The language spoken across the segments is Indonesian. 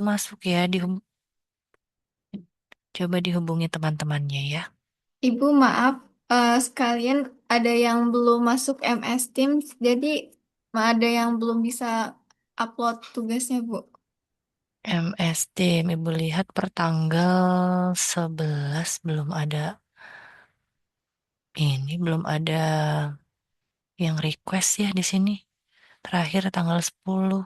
masuk ya, coba dihubungi teman-temannya ya. Ibu, maaf, sekalian ada yang belum masuk MS Teams, jadi ada yang belum bisa upload tugasnya, Bu. MST, Ibu lihat per tanggal 11 belum ada belum ada yang request ya di sini. Terakhir tanggal 10.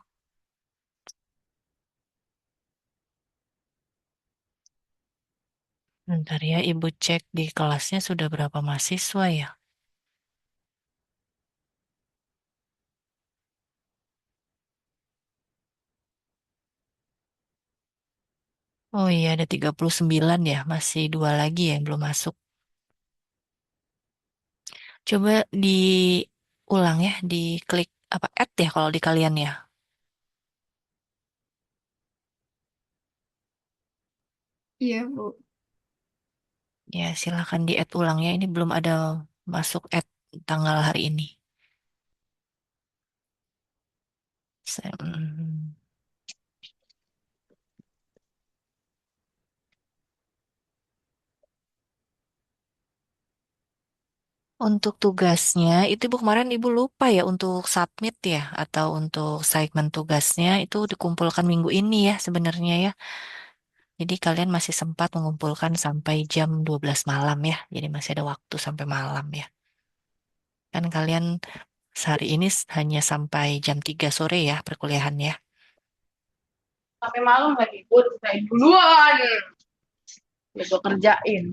Bentar ya, Ibu cek di kelasnya sudah berapa mahasiswa ya. Oh iya, ada 39 ya, masih dua lagi ya yang belum masuk. Coba diulang ya, diklik apa add ya kalau di kalian ya. Iya, Bu. Ya, silakan di add ulang ya. Ini belum ada masuk add tanggal hari ini. Hmm. Untuk tugasnya, itu Ibu kemarin Ibu lupa ya untuk submit ya, atau untuk segmen tugasnya itu dikumpulkan minggu ini ya sebenarnya ya. Jadi kalian masih sempat mengumpulkan sampai jam 12 malam ya. Jadi masih ada waktu sampai malam ya. Kan kalian sehari ini hanya sampai jam 3 sore ya perkuliahannya. Sampai malam lagi gue saya duluan besok kerjain.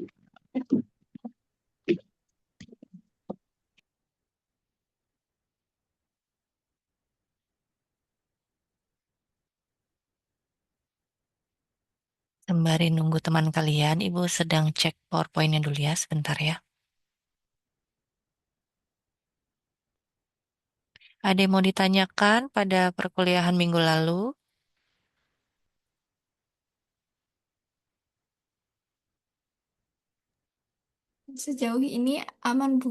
Sembari nunggu teman kalian, Ibu sedang cek PowerPoint-nya dulu ya sebentar ya. Ada yang mau ditanyakan pada perkuliahan minggu lalu? Sejauh ini aman, Bu.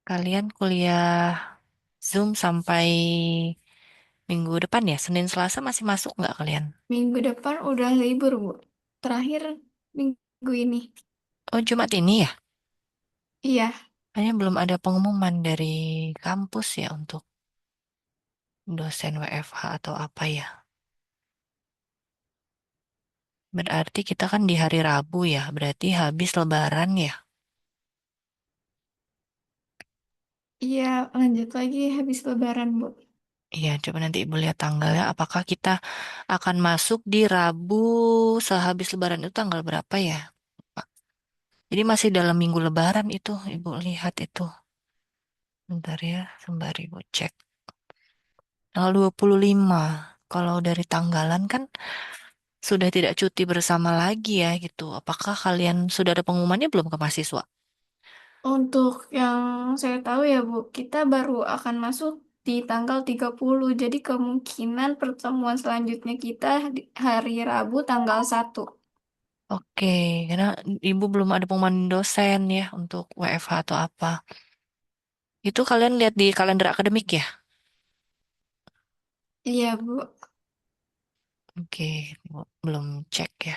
Kalian kuliah Zoom sampai minggu depan ya? Senin Selasa masih masuk nggak kalian? Minggu depan udah libur, Bu. Terakhir minggu ini. Oh, Jumat ini ya? Iya, Kayaknya belum ada pengumuman dari kampus ya untuk dosen WFH atau apa ya. Berarti kita kan di hari Rabu ya, berarti habis Lebaran ya. iya, lanjut lagi habis Lebaran, Bu. Iya, coba nanti Ibu lihat tanggalnya. Apakah kita akan masuk di Rabu sehabis Lebaran itu tanggal berapa ya? Pak? Jadi masih dalam minggu Lebaran itu, Ibu lihat itu. Bentar ya, sembari Ibu cek. Tanggal 25. Kalau dari tanggalan kan sudah tidak cuti bersama lagi ya gitu. Apakah kalian sudah ada pengumumannya belum ke mahasiswa? Untuk yang saya tahu ya, Bu, kita baru akan masuk di tanggal 30. Jadi kemungkinan pertemuan selanjutnya kita di hari Rabu tanggal 1. Oke, karena Ibu belum ada pengumuman dosen ya untuk WFH atau apa. Itu kalian lihat di kalender akademik ya? Iya, Bu. Oke, belum cek ya.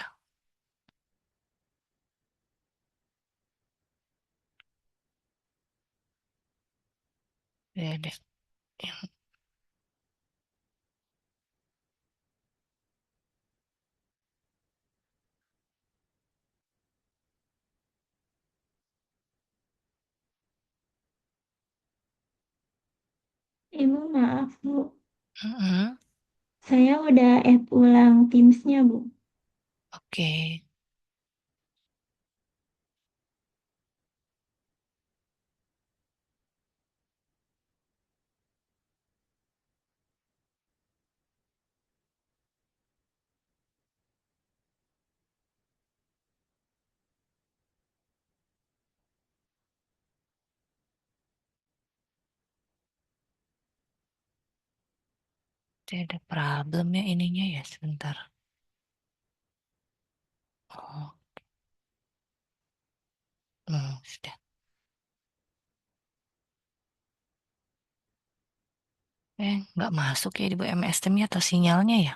Ya deh. Ibu maaf Bu, Mm-mm. saya udah add ulang Teams-nya Bu. Oke, Jadi ada problem ya ininya ya sebentar. Oh, sudah. Nggak masuk ya Ibu MS Teamnya atau sinyalnya ya?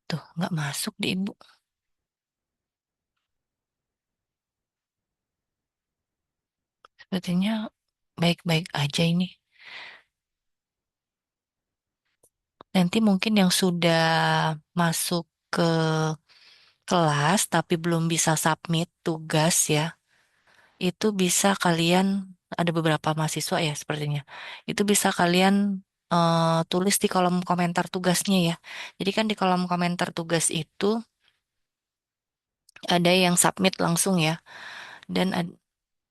Tuh, nggak masuk di Ibu. Sepertinya baik-baik aja ini. Nanti mungkin yang sudah masuk ke kelas tapi belum bisa submit tugas ya, itu bisa kalian, ada beberapa mahasiswa ya sepertinya, itu bisa kalian tulis di kolom komentar tugasnya ya. Jadi kan di kolom komentar tugas itu ada yang submit langsung ya. Dan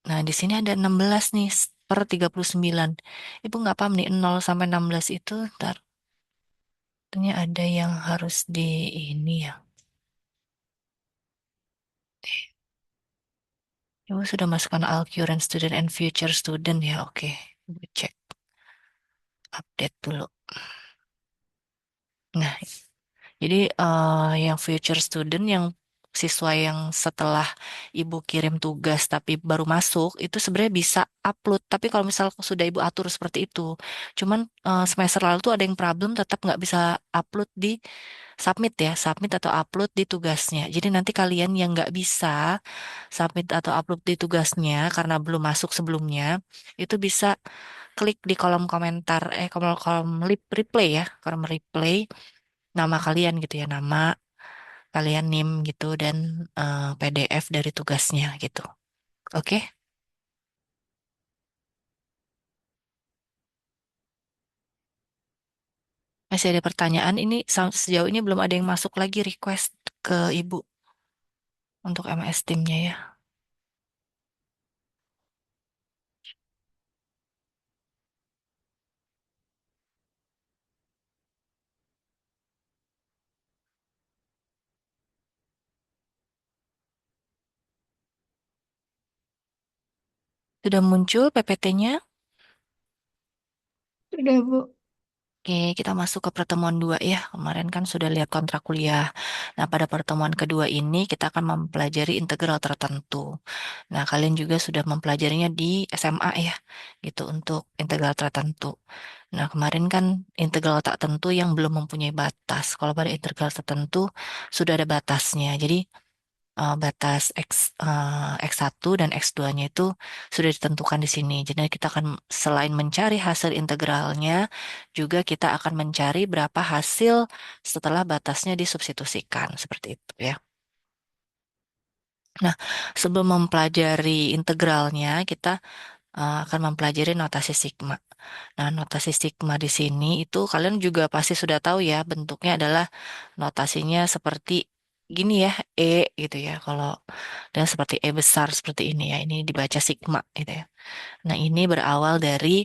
nah di sini ada 16 nih per 39. Ibu nggak paham nih 0 sampai 16 itu, ntar. Ternyata ada yang harus di ini ya. Ibu sudah masukkan all current student and future student ya. Oke, Ibu cek update dulu. Nah, jadi yang future student yang siswa yang setelah ibu kirim tugas tapi baru masuk itu sebenarnya bisa upload. Tapi kalau misal sudah ibu atur seperti itu, cuman semester lalu tuh ada yang problem tetap nggak bisa upload di submit ya, submit atau upload di tugasnya. Jadi nanti kalian yang nggak bisa submit atau upload di tugasnya karena belum masuk sebelumnya, itu bisa klik di kolom komentar, kolom kolom replay ya, kolom replay nama kalian gitu ya, nama kalian NIM gitu dan PDF dari tugasnya gitu. Oke, masih ada pertanyaan ini sejauh ini belum ada yang masuk lagi request ke Ibu untuk MS Teamnya ya. Sudah muncul PPT-nya? Sudah, Bu. Oke, kita masuk ke pertemuan 2 ya. Kemarin kan sudah lihat kontrak kuliah. Nah, pada pertemuan kedua ini kita akan mempelajari integral tertentu. Nah, kalian juga sudah mempelajarinya di SMA ya, gitu untuk integral tertentu. Nah, kemarin kan integral tak tentu yang belum mempunyai batas. Kalau pada integral tertentu sudah ada batasnya. Jadi batas X1 dan X2-nya itu sudah ditentukan di sini. Jadi kita akan selain mencari hasil integralnya, juga kita akan mencari berapa hasil setelah batasnya disubstitusikan. Seperti itu ya. Nah, sebelum mempelajari integralnya, kita akan mempelajari notasi sigma. Nah, notasi sigma di sini itu kalian juga pasti sudah tahu ya, bentuknya adalah notasinya seperti gini ya, E gitu ya. Kalau dan seperti E besar seperti ini ya, ini dibaca sigma gitu ya. Nah, ini berawal dari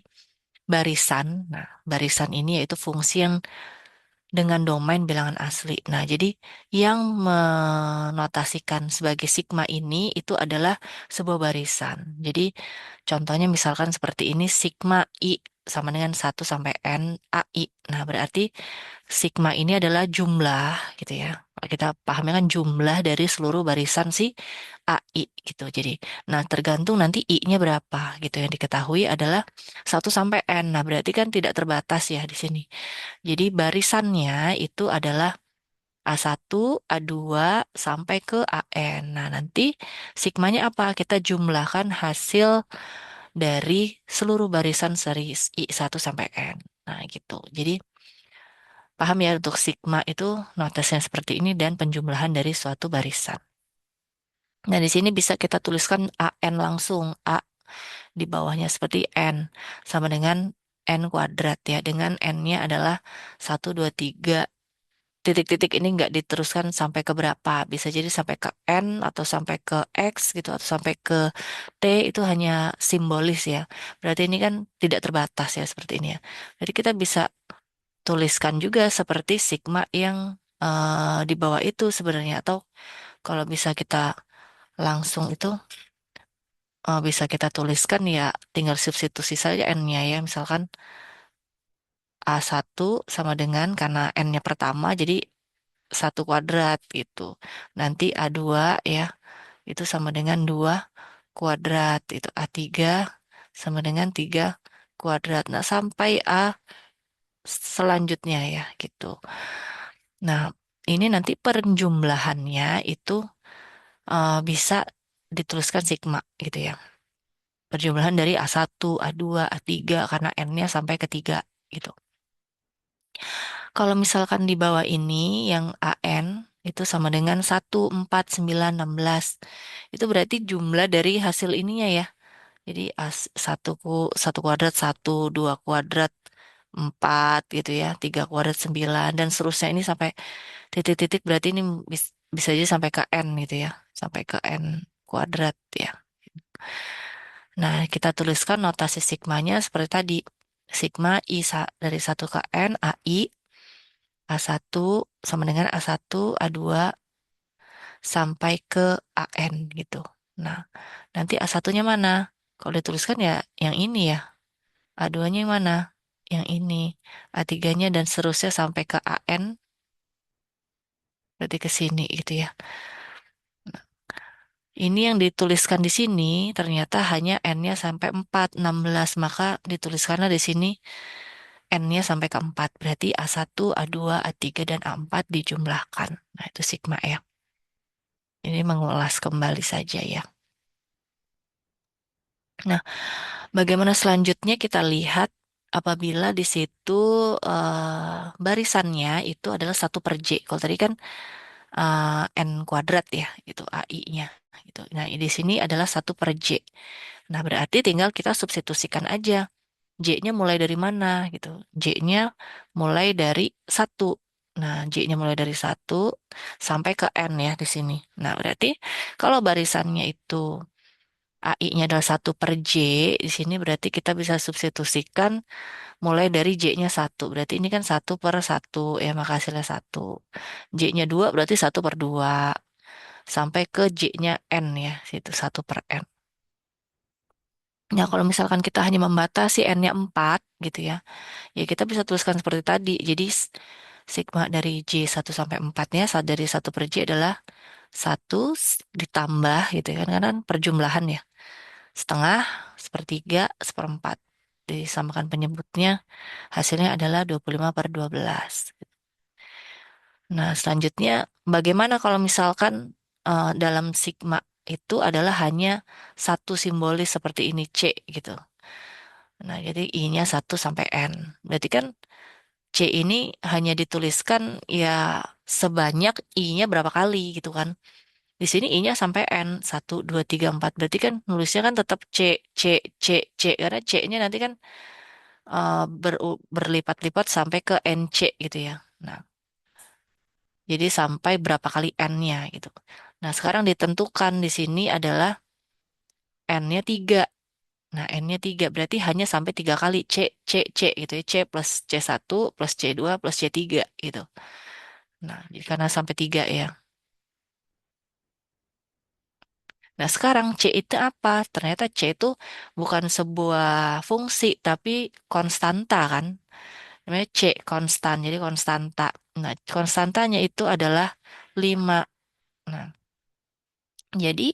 barisan. Nah, barisan ini yaitu fungsi yang dengan domain bilangan asli. Nah, jadi yang menotasikan sebagai sigma ini itu adalah sebuah barisan. Jadi contohnya misalkan seperti ini sigma I sama dengan 1 sampai N AI. Nah, berarti sigma ini adalah jumlah gitu ya. Kalau kita pahami kan jumlah dari seluruh barisan si AI gitu. Jadi, nah tergantung nanti I-nya berapa gitu. Yang diketahui adalah 1 sampai N. Nah, berarti kan tidak terbatas ya di sini. Jadi barisannya itu adalah A1, A2 sampai ke AN. Nah, nanti sigmanya apa? Kita jumlahkan hasil dari seluruh barisan seri I1 sampai N. Nah, gitu. Jadi paham ya untuk sigma itu notasnya seperti ini dan penjumlahan dari suatu barisan. Nah, di sini bisa kita tuliskan AN langsung. A di bawahnya seperti N sama dengan N kuadrat ya. Dengan N-nya adalah 1, 2, 3. Titik-titik ini nggak diteruskan sampai ke berapa. Bisa jadi sampai ke N atau sampai ke X gitu atau sampai ke T itu hanya simbolis ya. Berarti ini kan tidak terbatas ya seperti ini ya. Jadi kita bisa tuliskan juga seperti sigma yang di bawah itu sebenarnya atau kalau bisa kita langsung itu bisa kita tuliskan ya tinggal substitusi saja N-nya ya. Misalkan A1 sama dengan karena N-nya pertama jadi 1 kuadrat gitu. Nanti A2 ya itu sama dengan 2 kuadrat. Itu A3 sama dengan 3 kuadrat. Nah, sampai A selanjutnya ya gitu. Nah, ini nanti penjumlahannya itu bisa dituliskan sigma gitu ya. Perjumlahan dari A1, A2, A3 karena N-nya sampai ke 3 gitu. Kalau misalkan di bawah ini yang AN itu sama dengan 1, 4, 9, 16. Itu berarti jumlah dari hasil ininya ya. Jadi satu kuadrat 1, 2 kuadrat 4 gitu ya, 3 kuadrat 9 dan seterusnya ini sampai titik-titik berarti ini bisa aja sampai ke N gitu ya, sampai ke N kuadrat ya. Nah, kita tuliskan notasi sigmanya seperti tadi. Sigma dari 1 ke N, AI, A1 sama dengan A1, A2 sampai ke AN gitu. Nah, nanti A1-nya mana? Kalau dituliskan ya yang ini ya. A2-nya yang mana? Yang ini. A3-nya dan seterusnya sampai ke AN, berarti ke sini gitu ya. Ini yang dituliskan di sini ternyata hanya N-nya sampai 4, 16. Maka dituliskanlah di sini N-nya sampai ke 4. Berarti A1, A2, A3, dan A4 dijumlahkan. Nah, itu sigma ya. Ini mengulas kembali saja ya. Nah, bagaimana selanjutnya kita lihat apabila di situ barisannya itu adalah 1/J. Kalau tadi kan N kuadrat ya, itu AI-nya. Gitu. Nah, di sini adalah 1/J. Nah, berarti tinggal kita substitusikan aja. J-nya mulai dari mana gitu. J-nya mulai dari 1. Nah, J-nya mulai dari 1 sampai ke N ya di sini. Nah, berarti kalau barisannya itu AI-nya adalah 1/J, di sini berarti kita bisa substitusikan mulai dari J-nya 1. Berarti ini kan 1/1, ya maka hasilnya 1. J-nya 2 berarti 1/2. Sampai ke J-nya N ya, situ 1/N. Nah, kalau misalkan kita hanya membatasi N-nya 4 gitu ya, ya kita bisa tuliskan seperti tadi. Jadi sigma dari J1 sampai 4-nya dari 1/J adalah 1 ditambah gitu ya kan, karena kan perjumlahan ya. Setengah, sepertiga, seperempat. Disamakan penyebutnya, hasilnya adalah 25/12. Nah, selanjutnya bagaimana kalau misalkan dalam sigma itu adalah hanya satu simbolis seperti ini C gitu. Nah, jadi I-nya 1 sampai N. Berarti kan C ini hanya dituliskan ya sebanyak I-nya berapa kali gitu kan. Di sini I-nya sampai N, 1, 2, 3, 4. Berarti kan nulisnya kan tetap C, C, C, C. Karena C-nya nanti kan berlipat-lipat sampai ke NC gitu ya. Nah, jadi sampai berapa kali N-nya gitu. Nah, sekarang ditentukan di sini adalah N-nya 3. Nah, N-nya 3 berarti hanya sampai 3 kali C, C, C gitu ya. C plus C1 plus C2 plus C3 gitu. Nah, jadi karena sampai 3 ya. Nah, sekarang C itu apa? Ternyata C itu bukan sebuah fungsi, tapi konstanta kan. Namanya C, konstan. Jadi konstanta. Nah, konstantanya itu adalah 5. Nah, jadi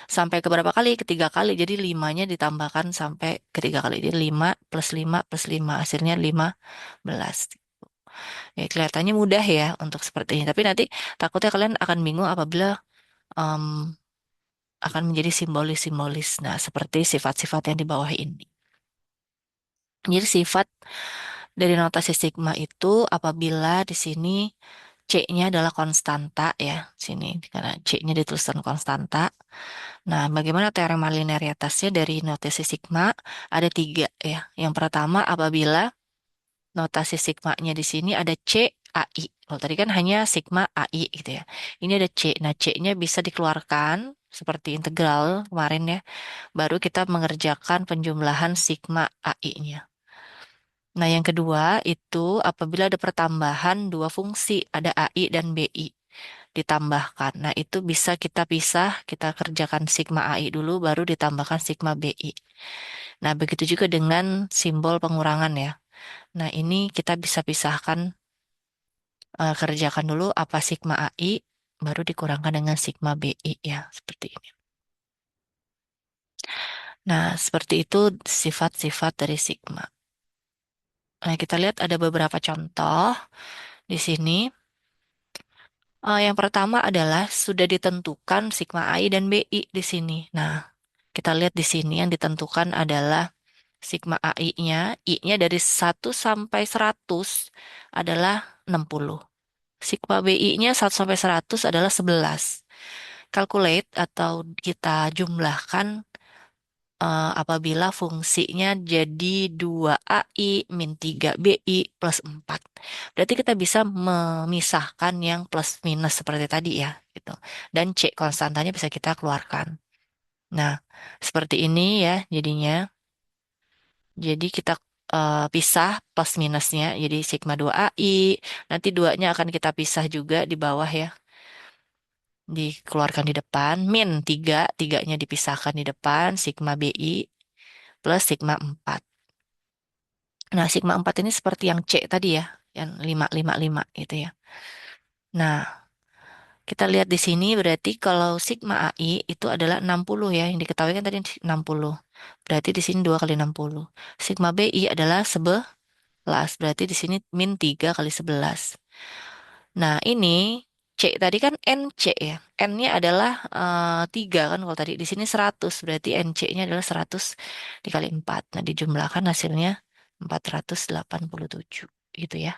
sampai ke berapa kali? Ketiga kali. Jadi 5-nya ditambahkan sampai ketiga kali. Jadi 5 plus 5 plus 5. Hasilnya 15. Ya, kelihatannya mudah ya untuk seperti ini. Tapi nanti takutnya kalian akan bingung apabila em, akan menjadi simbolis-simbolis. Nah, seperti sifat-sifat yang di bawah ini. Jadi sifat dari notasi sigma itu apabila di sini C-nya adalah konstanta ya, sini karena C-nya dituliskan konstanta. Nah, bagaimana teorema linearitasnya dari notasi sigma? Ada 3 ya. Yang pertama apabila notasi sigmanya di sini ada C, AI. Kalau tadi kan hanya sigma AI gitu ya. Ini ada C. Nah, C-nya bisa dikeluarkan seperti integral kemarin ya. Baru kita mengerjakan penjumlahan sigma AI-nya. Nah, yang kedua itu apabila ada pertambahan dua fungsi, ada AI dan BI ditambahkan. Nah, itu bisa kita pisah, kita kerjakan sigma AI dulu, baru ditambahkan sigma BI. Nah, begitu juga dengan simbol pengurangan ya. Nah, ini kita bisa pisahkan, kerjakan dulu apa sigma AI, baru dikurangkan dengan sigma BI ya, seperti ini. Nah, seperti itu sifat-sifat dari sigma. Nah, kita lihat ada beberapa contoh di sini. Yang pertama adalah sudah ditentukan sigma AI dan BI di sini. Nah, kita lihat di sini yang ditentukan adalah sigma AI-nya, I-nya dari 1 sampai 100 adalah 60. Sigma BI-nya 1 sampai 100 adalah 11. Calculate atau kita jumlahkan apabila fungsinya jadi 2 AI min 3 BI plus 4. Berarti kita bisa memisahkan yang plus minus seperti tadi ya, gitu. Dan C konstantanya bisa kita keluarkan. Nah, seperti ini ya jadinya. Jadi kita pisah plus minusnya. Jadi sigma 2 AI. Nanti duanya akan kita pisah juga di bawah ya. Dikeluarkan di depan. Min 3. Tiganya dipisahkan di depan. Sigma BI plus sigma 4. Nah, sigma 4 ini seperti yang C tadi ya. Yang 5 5 5 gitu ya. Nah, kita lihat di sini berarti kalau sigma AI itu adalah 60 ya. Yang diketahui kan tadi 60. Berarti di sini 2 kali 60. Sigma BI adalah 11. Berarti di sini min 3 kali 11. Nah, ini C tadi kan NC ya. N-nya adalah 3 kan kalau tadi di sini 100. Berarti NC-nya adalah 100 dikali 4. Nah, dijumlahkan hasilnya 487 gitu ya.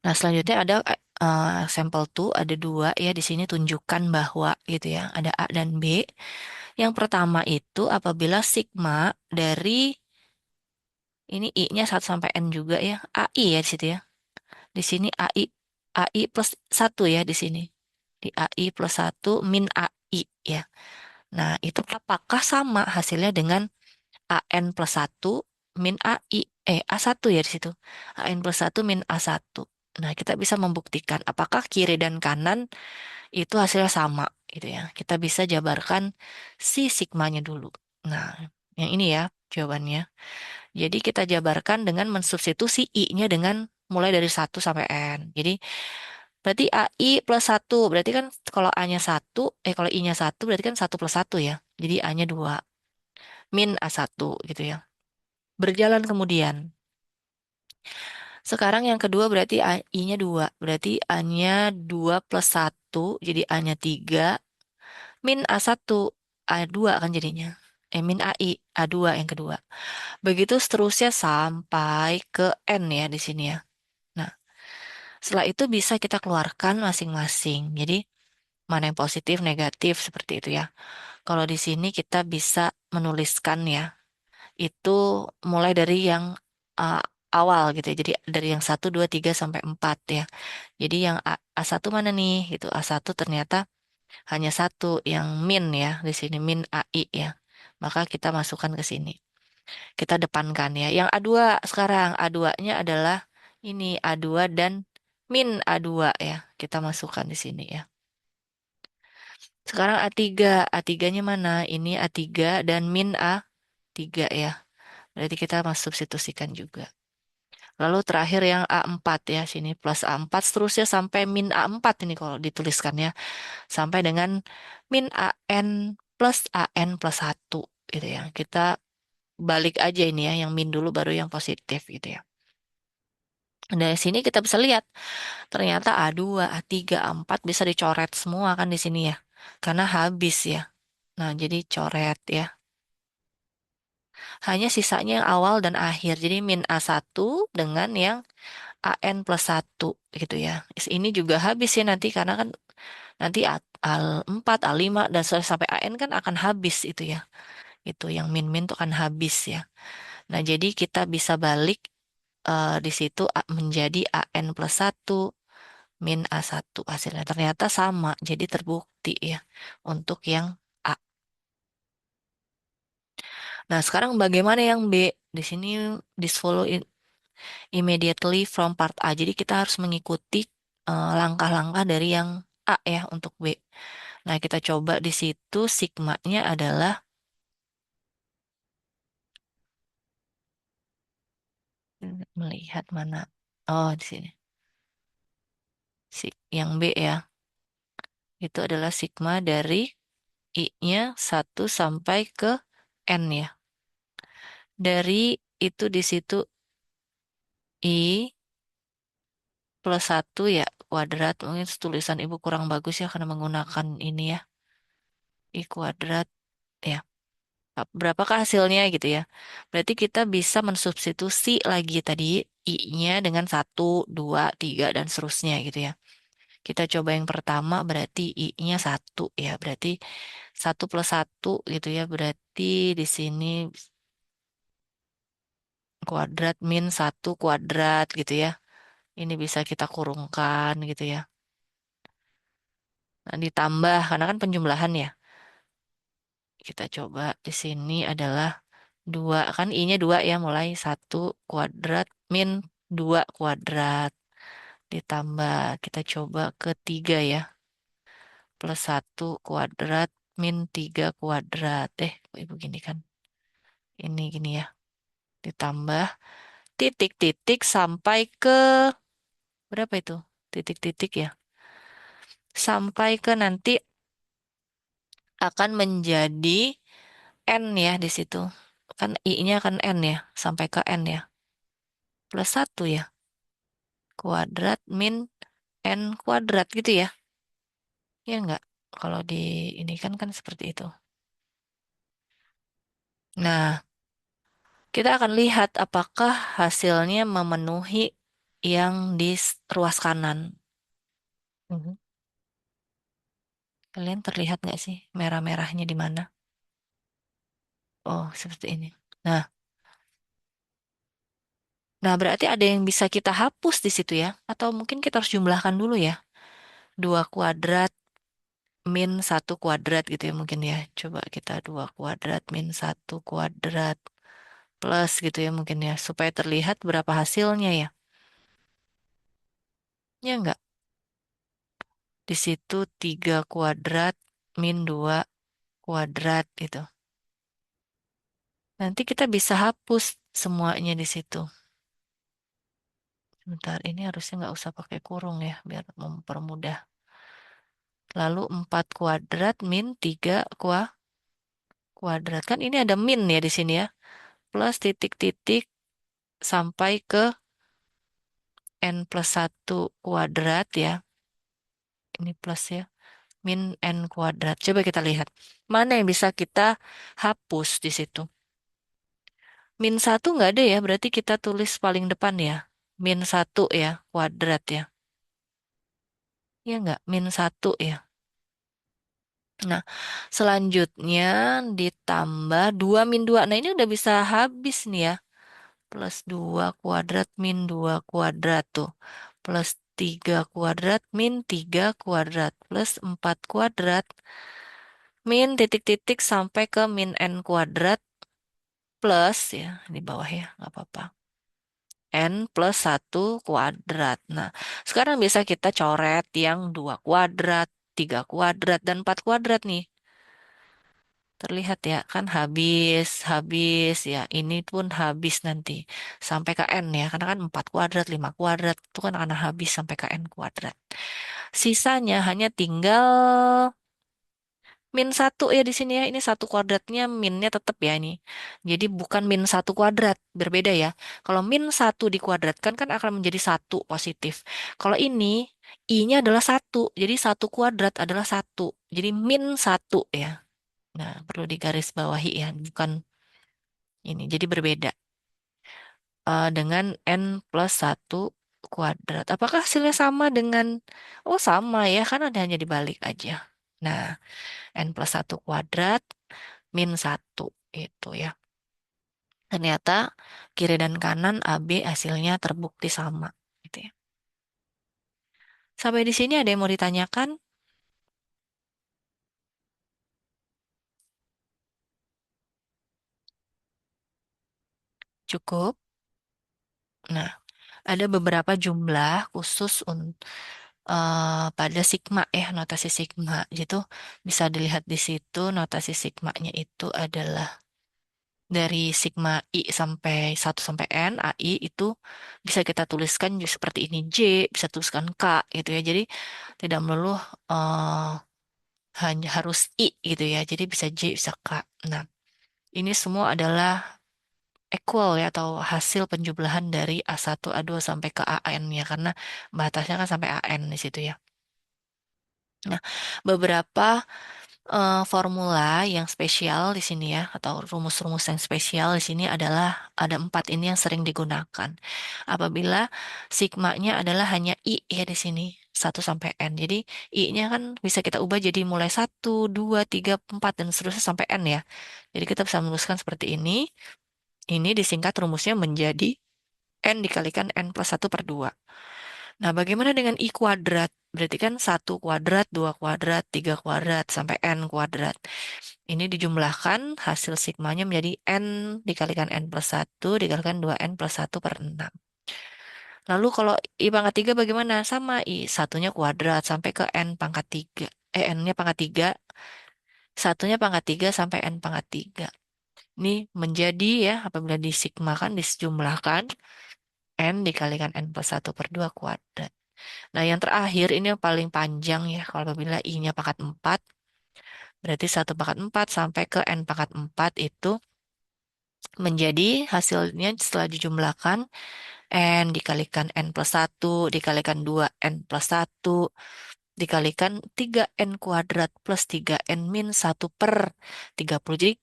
Nah, selanjutnya ada sampel 2 ada 2 ya di sini tunjukkan bahwa gitu ya. Ada A dan B. Yang pertama itu apabila sigma dari ini I-nya 1 sampai N juga ya. AI ya di situ ya. Di sini AI plus 1 ya di sini. Di AI plus 1 min AI ya. Nah, itu apakah sama hasilnya dengan AN plus 1 min AI? A1 ya di situ. AN plus 1 min A1. Nah, kita bisa membuktikan apakah kiri dan kanan itu hasilnya sama gitu ya. Kita bisa jabarkan si sigmanya dulu. Nah, yang ini ya jawabannya. Jadi kita jabarkan dengan mensubstitusi I-nya dengan mulai dari 1 sampai N. Jadi berarti AI plus 1. Berarti kan kalau A-nya 1, kalau I-nya 1 berarti kan 1 plus 1 ya. Jadi A-nya 2. Min A1 gitu ya. Berjalan kemudian. Sekarang yang kedua berarti I-nya 2. Berarti A-nya 2 plus 1. Jadi A-nya 3. Min A1. A2 kan jadinya. Min AI. A2 yang kedua. Begitu seterusnya sampai ke N ya di sini ya. Nah, setelah itu bisa kita keluarkan masing-masing. Jadi mana yang positif, negatif seperti itu ya. Kalau di sini kita bisa menuliskan ya, itu mulai dari yang uh, awal gitu ya. Jadi dari yang 1 2 3 sampai 4 ya. Jadi yang A1 mana nih? Gitu. A1 ternyata hanya satu yang min ya di sini min AI ya. Maka kita masukkan ke sini. Kita depankan ya. Yang A2 sekarang A2-nya adalah ini A2 dan min A2 ya. Kita masukkan di sini ya. Sekarang A3, A3-nya mana? Ini A3 dan min A3 ya. Berarti kita masuk substitusikan juga. Lalu terakhir yang A4 ya, sini plus A4 seterusnya sampai min A4 ini kalau dituliskannya. Sampai dengan min AN plus 1 gitu ya. Kita balik aja ini ya, yang min dulu baru yang positif gitu ya. Dari sini kita bisa lihat, ternyata A2, A3, A4 bisa dicoret semua kan di sini ya. Karena habis ya. Nah, jadi coret ya. Hanya sisanya yang awal dan akhir. Jadi min A1 dengan yang AN plus 1 gitu ya. Ini juga habis ya nanti karena kan nanti A4, A5 dan sampai AN kan akan habis itu ya. Itu yang min-min tuh akan habis ya. Nah, jadi kita bisa balik di situ menjadi AN plus 1 min A1 hasilnya. Ternyata sama, jadi terbukti ya untuk yang A. Nah, sekarang bagaimana yang B? Di sini this follow immediately from part A. Jadi kita harus mengikuti langkah-langkah dari yang A ya untuk B. Nah, kita coba di situ sigmanya adalah melihat mana. Oh, di sini. Si yang B ya. Itu adalah sigma dari I-nya 1 sampai ke N ya. Dari itu di situ I plus 1 ya kuadrat. Mungkin tulisan ibu kurang bagus ya karena menggunakan ini ya. I kuadrat ya. Berapakah hasilnya gitu ya. Berarti kita bisa mensubstitusi lagi tadi I-nya dengan 1, 2, 3 dan seterusnya gitu ya. Kita coba yang pertama berarti I-nya 1 ya. Berarti 1 plus 1 gitu ya. Berarti di sini kuadrat min 1 kuadrat gitu ya. Ini bisa kita kurungkan gitu ya. Nah, ditambah karena kan penjumlahan ya. Kita coba di sini adalah 2 kan I-nya 2 ya mulai 1 kuadrat min 2 kuadrat ditambah kita coba ke 3 ya plus 1 kuadrat min 3 kuadrat kok ibu gini kan ini gini ya ditambah titik-titik sampai ke berapa itu titik-titik ya sampai ke nanti akan menjadi N ya di situ kan I-nya akan N ya sampai ke N ya plus 1 ya kuadrat min N kuadrat gitu ya. Ya enggak? Kalau di ini kan seperti itu. Nah, kita akan lihat apakah hasilnya memenuhi yang di ruas kanan. Mhm. Kalian terlihat nggak sih merah-merahnya di mana? Oh, seperti ini. Nah, nah berarti ada yang bisa kita hapus di situ ya. Atau mungkin kita harus jumlahkan dulu ya. 2 kuadrat min 1 kuadrat gitu ya mungkin ya. Coba kita 2 kuadrat min 1 kuadrat. Plus gitu ya mungkin ya supaya terlihat berapa hasilnya ya. Ya enggak? Di situ 3 kuadrat min 2 kuadrat gitu. Nanti kita bisa hapus semuanya di situ. Sebentar, ini harusnya nggak usah pakai kurung ya, biar mempermudah. Lalu 4 kuadrat min 3 kuadrat. Kan ini ada min ya di sini ya. Plus titik-titik sampai ke N plus 1 kuadrat ya. Ini plus ya. Min N kuadrat. Coba kita lihat. Mana yang bisa kita hapus di situ? Min 1 nggak ada ya, berarti kita tulis paling depan ya. Min 1 ya, kuadrat ya. Ya nggak? Min 1 ya. Nah, selanjutnya ditambah 2 min 2. Nah, ini udah bisa habis nih ya. Plus 2 kuadrat min 2 kuadrat tuh. Plus 3 kuadrat min 3 kuadrat. Plus 4 kuadrat min titik-titik sampai ke min n kuadrat. Plus ya, di bawah ya, nggak apa-apa. N plus 1 kuadrat. Nah, sekarang bisa kita coret yang 2 kuadrat, 3 kuadrat, dan 4 kuadrat nih. Terlihat ya, kan habis, habis ya. Ini pun habis nanti. Sampai ke N ya, karena kan 4 kuadrat, 5 kuadrat. Itu kan akan habis sampai ke N kuadrat. Sisanya hanya tinggal min 1 ya di sini ya. Ini 1 kuadratnya minnya tetap ya ini. Jadi bukan min 1 kuadrat. Berbeda ya. Kalau min 1 dikuadratkan kan akan menjadi 1 positif. Kalau ini I-nya adalah 1. Jadi 1 kuadrat adalah 1. Jadi min 1 ya. Nah, perlu digarisbawahi ya. Bukan ini. Jadi berbeda. Dengan N plus 1 kuadrat. Apakah hasilnya sama dengan... Oh sama ya. Kan ada hanya dibalik aja. Nah, N plus 1 kuadrat min 1 itu ya. Ternyata kiri dan kanan AB hasilnya terbukti sama gitu ya. Sampai di sini ada yang mau ditanyakan? Cukup. Nah, ada beberapa jumlah khusus pada sigma ya, notasi sigma. Gitu bisa dilihat di situ notasi sigmanya itu adalah dari sigma I sampai 1 sampai N, AI itu bisa kita tuliskan juga seperti ini J, bisa tuliskan K gitu ya. Jadi tidak melulu eh, hanya harus I gitu ya. Jadi bisa J, bisa K. Nah, ini semua adalah equal ya atau hasil penjumlahan dari A1, A2 sampai ke AN ya karena batasnya kan sampai AN di situ ya. Nah, beberapa formula yang spesial di sini ya, atau rumus-rumus yang spesial di sini adalah ada 4 ini yang sering digunakan. Apabila sigmanya adalah hanya I ya di sini, 1 sampai N. Jadi I-nya kan bisa kita ubah jadi mulai 1, 2, 3, 4, dan seterusnya sampai N ya. Jadi kita bisa menuliskan seperti ini. Ini disingkat rumusnya menjadi N dikalikan N+1/2. Nah, bagaimana dengan I kuadrat? Berarti kan 1 kuadrat, 2 kuadrat, 3 kuadrat, sampai N kuadrat. Ini dijumlahkan, hasil sigmanya menjadi N dikalikan N+1 dikalikan 2N+1/6. Lalu kalau I pangkat 3 bagaimana? Sama, I satunya kuadrat sampai ke N pangkat 3. N-nya pangkat 3, satunya pangkat 3 sampai N pangkat 3. Ini menjadi ya, apabila disigmakan, disjumlahkan, N dikalikan N+1/2 kuadrat. Nah, yang terakhir ini yang paling panjang ya. Kalau apabila I-nya pangkat 4, berarti 1 pangkat 4 sampai ke N pangkat 4 itu menjadi hasilnya setelah dijumlahkan N dikalikan N+1 dikalikan 2N+1 dikalikan 3N kuadrat plus 3N min 1/30. Jadi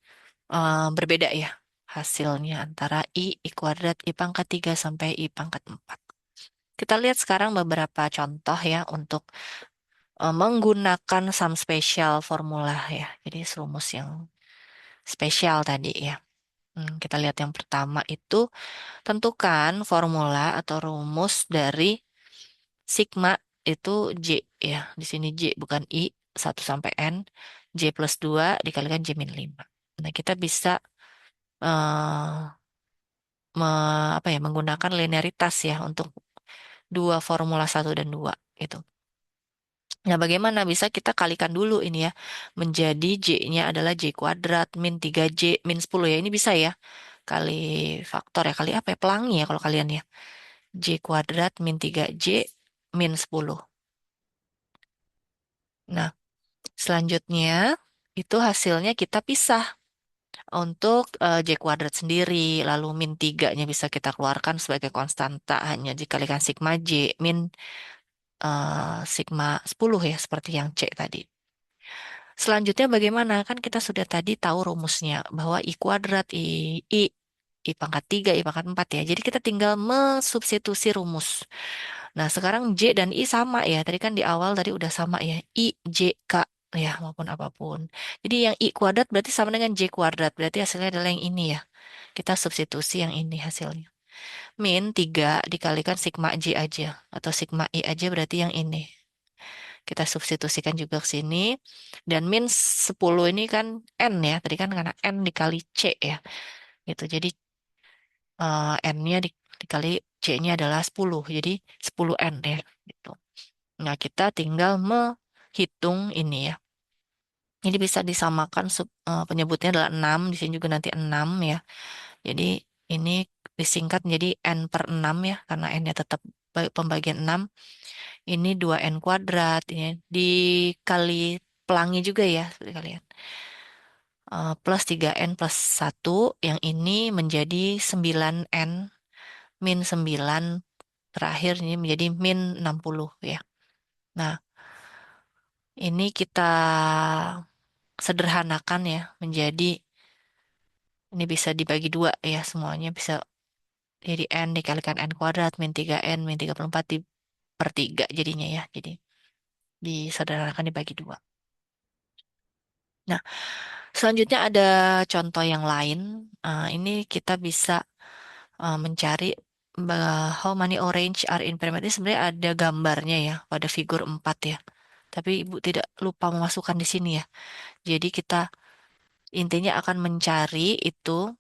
berbeda ya hasilnya antara I kuadrat, I pangkat 3 sampai I pangkat 4. Kita lihat sekarang beberapa contoh ya untuk menggunakan sum spesial formula ya. Jadi rumus yang spesial tadi ya. Kita lihat yang pertama itu tentukan formula atau rumus dari sigma itu J ya. Di sini J bukan I, 1 sampai N, J+2 dikalikan J-5. Nah, kita bisa eh, apa ya, menggunakan linearitas ya untuk dua formula 1 dan 2 itu. Nah, bagaimana bisa kita kalikan dulu ini ya. Menjadi J-nya adalah J kuadrat min 3J min 10 ya. Ini bisa ya. Kali faktor ya. Kali apa ya? Pelangi ya kalau kalian ya. J kuadrat min 3J min 10. Nah, selanjutnya itu hasilnya kita pisah. Untuk J kuadrat sendiri, lalu min 3-nya bisa kita keluarkan sebagai konstanta. Hanya dikalikan sigma J min sigma 10 ya. Seperti yang C tadi. Selanjutnya bagaimana? Kan kita sudah tadi tahu rumusnya bahwa I kuadrat, I pangkat 3, I pangkat 4 ya. Jadi kita tinggal mensubstitusi rumus. Nah, sekarang J dan I sama ya. Tadi kan di awal tadi udah sama ya. I, J, K ya maupun apapun. Jadi yang I kuadrat berarti sama dengan J kuadrat. Berarti hasilnya adalah yang ini ya. Kita substitusi yang ini hasilnya. Min 3 dikalikan sigma J aja. Atau sigma I aja berarti yang ini. Kita substitusikan juga ke sini. Dan min 10 ini kan N ya. Tadi kan karena N dikali C ya. Gitu. Jadi N-nya dikali C-nya adalah 10. Jadi 10N ya. Gitu. Nah, kita tinggal menghitung ini ya. Ini bisa disamakan penyebutnya adalah 6. Di sini juga nanti 6 ya. Jadi ini disingkat menjadi N/6 ya. Karena N-nya tetap pembagian 6. Ini 2N kuadrat. Ini dikali pelangi juga ya. Seperti kalian. Plus 3N+1. Yang ini menjadi 9N min 9. Terakhir ini menjadi min 60 ya. Nah, ini kita sederhanakan ya menjadi ini bisa dibagi dua ya semuanya bisa jadi N dikalikan N kuadrat min 3N min 34 per 3 jadinya ya. Jadi disederhanakan dibagi dua. Nah, selanjutnya ada contoh yang lain. Ini kita bisa mencari how many orange are in pyramid. Ini sebenarnya ada gambarnya ya pada figur 4 ya. Tapi Ibu tidak lupa memasukkan di sini ya. Jadi kita intinya akan mencari itu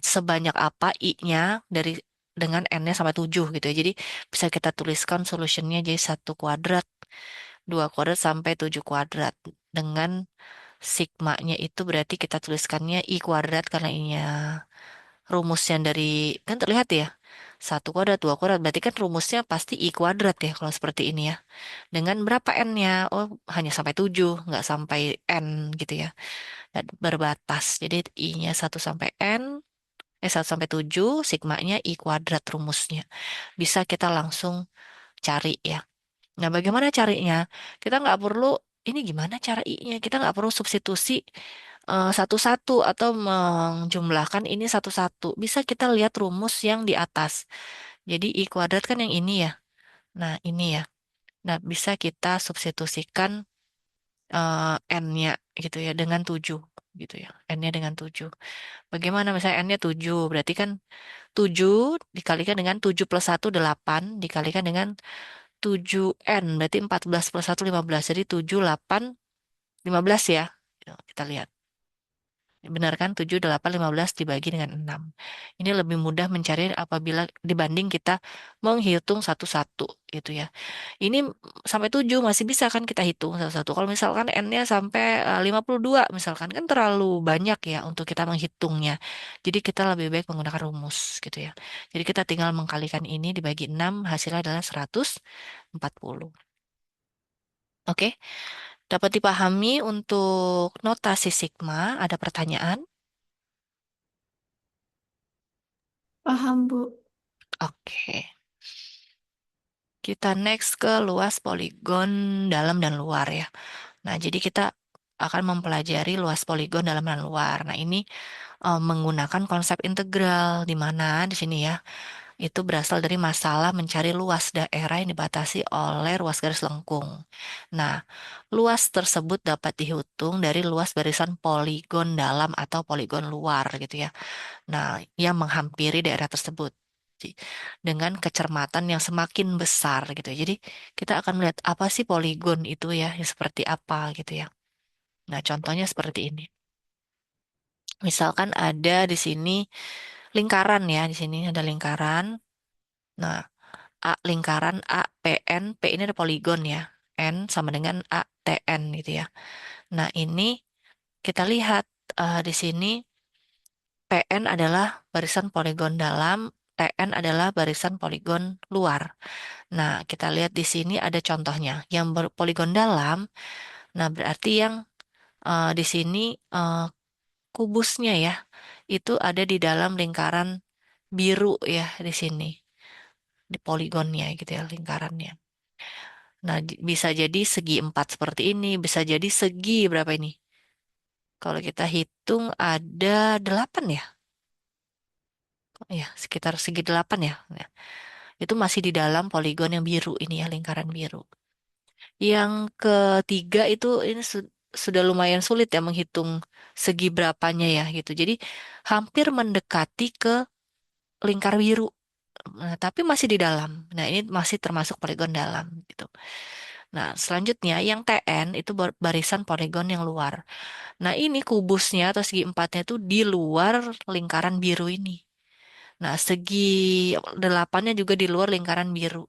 sebanyak apa I-nya dari dengan N-nya sampai 7 gitu ya. Jadi bisa kita tuliskan solutionnya jadi 1 kuadrat, 2 kuadrat sampai 7 kuadrat. Dengan sigmanya itu berarti kita tuliskannya I kuadrat karena ini rumus yang dari, kan terlihat ya, Satu kuadrat, dua kuadrat, berarti kan rumusnya pasti I kuadrat ya kalau seperti ini ya. Dengan berapa N-nya? Oh, hanya sampai 7, nggak sampai N gitu ya. Dan berbatas. Jadi I-nya 1 sampai 7, sigmanya I kuadrat rumusnya. Bisa kita langsung cari ya. Nah, bagaimana carinya? Kita nggak perlu, ini gimana cara I-nya? Kita nggak perlu substitusi satu-satu atau menjumlahkan ini satu-satu. Bisa kita lihat rumus yang di atas. Jadi I kuadrat kan yang ini ya. Nah, ini ya. Nah, bisa kita substitusikan N-nya gitu ya dengan 7 gitu ya. N-nya dengan 7. Bagaimana misalnya N-nya 7, berarti kan 7 dikalikan dengan 7 plus 1 8 dikalikan dengan 7N, berarti 14 plus 1 15. Jadi 7, 8, 15 ya. Kita lihat. Benar kan? 7, 8, 15 dibagi dengan 6. Ini lebih mudah mencari apabila dibanding kita menghitung satu-satu gitu ya. Ini sampai 7 masih bisa kan kita hitung satu-satu. Kalau misalkan N-nya sampai 52 misalkan kan terlalu banyak ya untuk kita menghitungnya. Jadi kita lebih baik menggunakan rumus gitu ya. Jadi kita tinggal mengkalikan ini dibagi 6 hasilnya adalah 140. Oke, dapat dipahami untuk notasi sigma. Ada pertanyaan? Paham, Bu. Oke. Kita next ke luas poligon dalam dan luar ya. Nah, jadi kita akan mempelajari luas poligon dalam dan luar. Nah, ini menggunakan konsep integral di mana di sini ya. Itu berasal dari masalah mencari luas daerah yang dibatasi oleh ruas garis lengkung. Nah, luas tersebut dapat dihitung dari luas barisan poligon dalam atau poligon luar gitu ya. Nah, yang menghampiri daerah tersebut. Dengan kecermatan yang semakin besar gitu ya. Jadi kita akan melihat apa sih poligon itu ya, seperti apa gitu ya. Nah, contohnya seperti ini. Misalkan ada di sini lingkaran ya, di sini ada lingkaran. Nah, A lingkaran A PN, P ini ada poligon ya. N sama dengan A TN gitu ya. Nah, ini kita lihat di sini PN adalah barisan poligon dalam, TN adalah barisan poligon luar. Nah, kita lihat di sini ada contohnya. Yang berpoligon dalam, nah berarti yang di sini eh, kubusnya ya, itu ada di dalam lingkaran biru ya di sini, di poligonnya gitu ya, lingkarannya. Nah, bisa jadi segi 4 seperti ini, bisa jadi segi berapa ini? Kalau kita hitung ada 8 ya? Ya, sekitar segi 8 ya. Ya. Itu masih di dalam poligon yang biru ini ya, lingkaran biru. Yang ketiga itu ini sudah lumayan sulit ya menghitung segi berapanya ya gitu. Jadi hampir mendekati ke lingkar biru. Nah, tapi masih di dalam. Nah, ini masih termasuk poligon dalam gitu. Nah, selanjutnya yang TN itu barisan poligon yang luar. Nah, ini kubusnya atau segi empatnya itu di luar lingkaran biru ini. Nah, segi delapannya juga di luar lingkaran biru.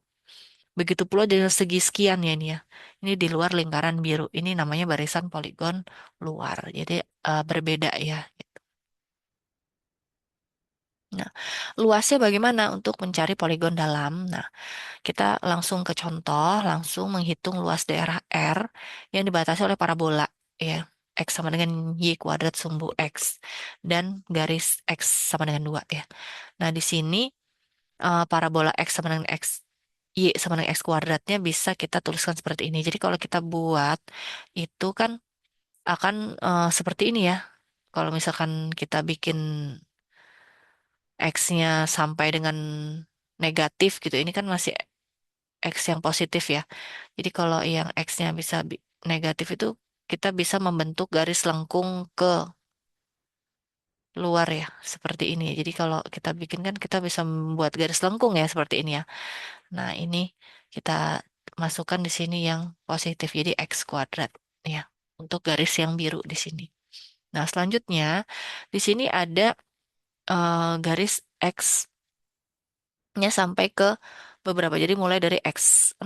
Begitu pula dengan segi sekian ya ini ya. Ini di luar lingkaran biru. Ini namanya barisan poligon luar. Jadi berbeda ya. Nah, luasnya bagaimana untuk mencari poligon dalam? Nah, kita langsung ke contoh, langsung menghitung luas daerah R yang dibatasi oleh parabola ya. X sama dengan Y kuadrat sumbu X dan garis X sama dengan 2 ya. Nah, di sini parabola X sama dengan X Y sama dengan X kuadratnya bisa kita tuliskan seperti ini. Jadi kalau kita buat itu kan akan seperti ini ya. Kalau misalkan kita bikin X-nya sampai dengan negatif gitu, ini kan masih X yang positif ya. Jadi kalau yang X-nya bisa negatif itu kita bisa membentuk garis lengkung ke luar ya, seperti ini. Jadi kalau kita bikin kan kita bisa membuat garis lengkung ya seperti ini ya. Nah, ini kita masukkan di sini yang positif, jadi X kuadrat ya, untuk garis yang biru di sini. Nah, selanjutnya di sini ada garis X-nya sampai ke beberapa. Jadi mulai dari X0,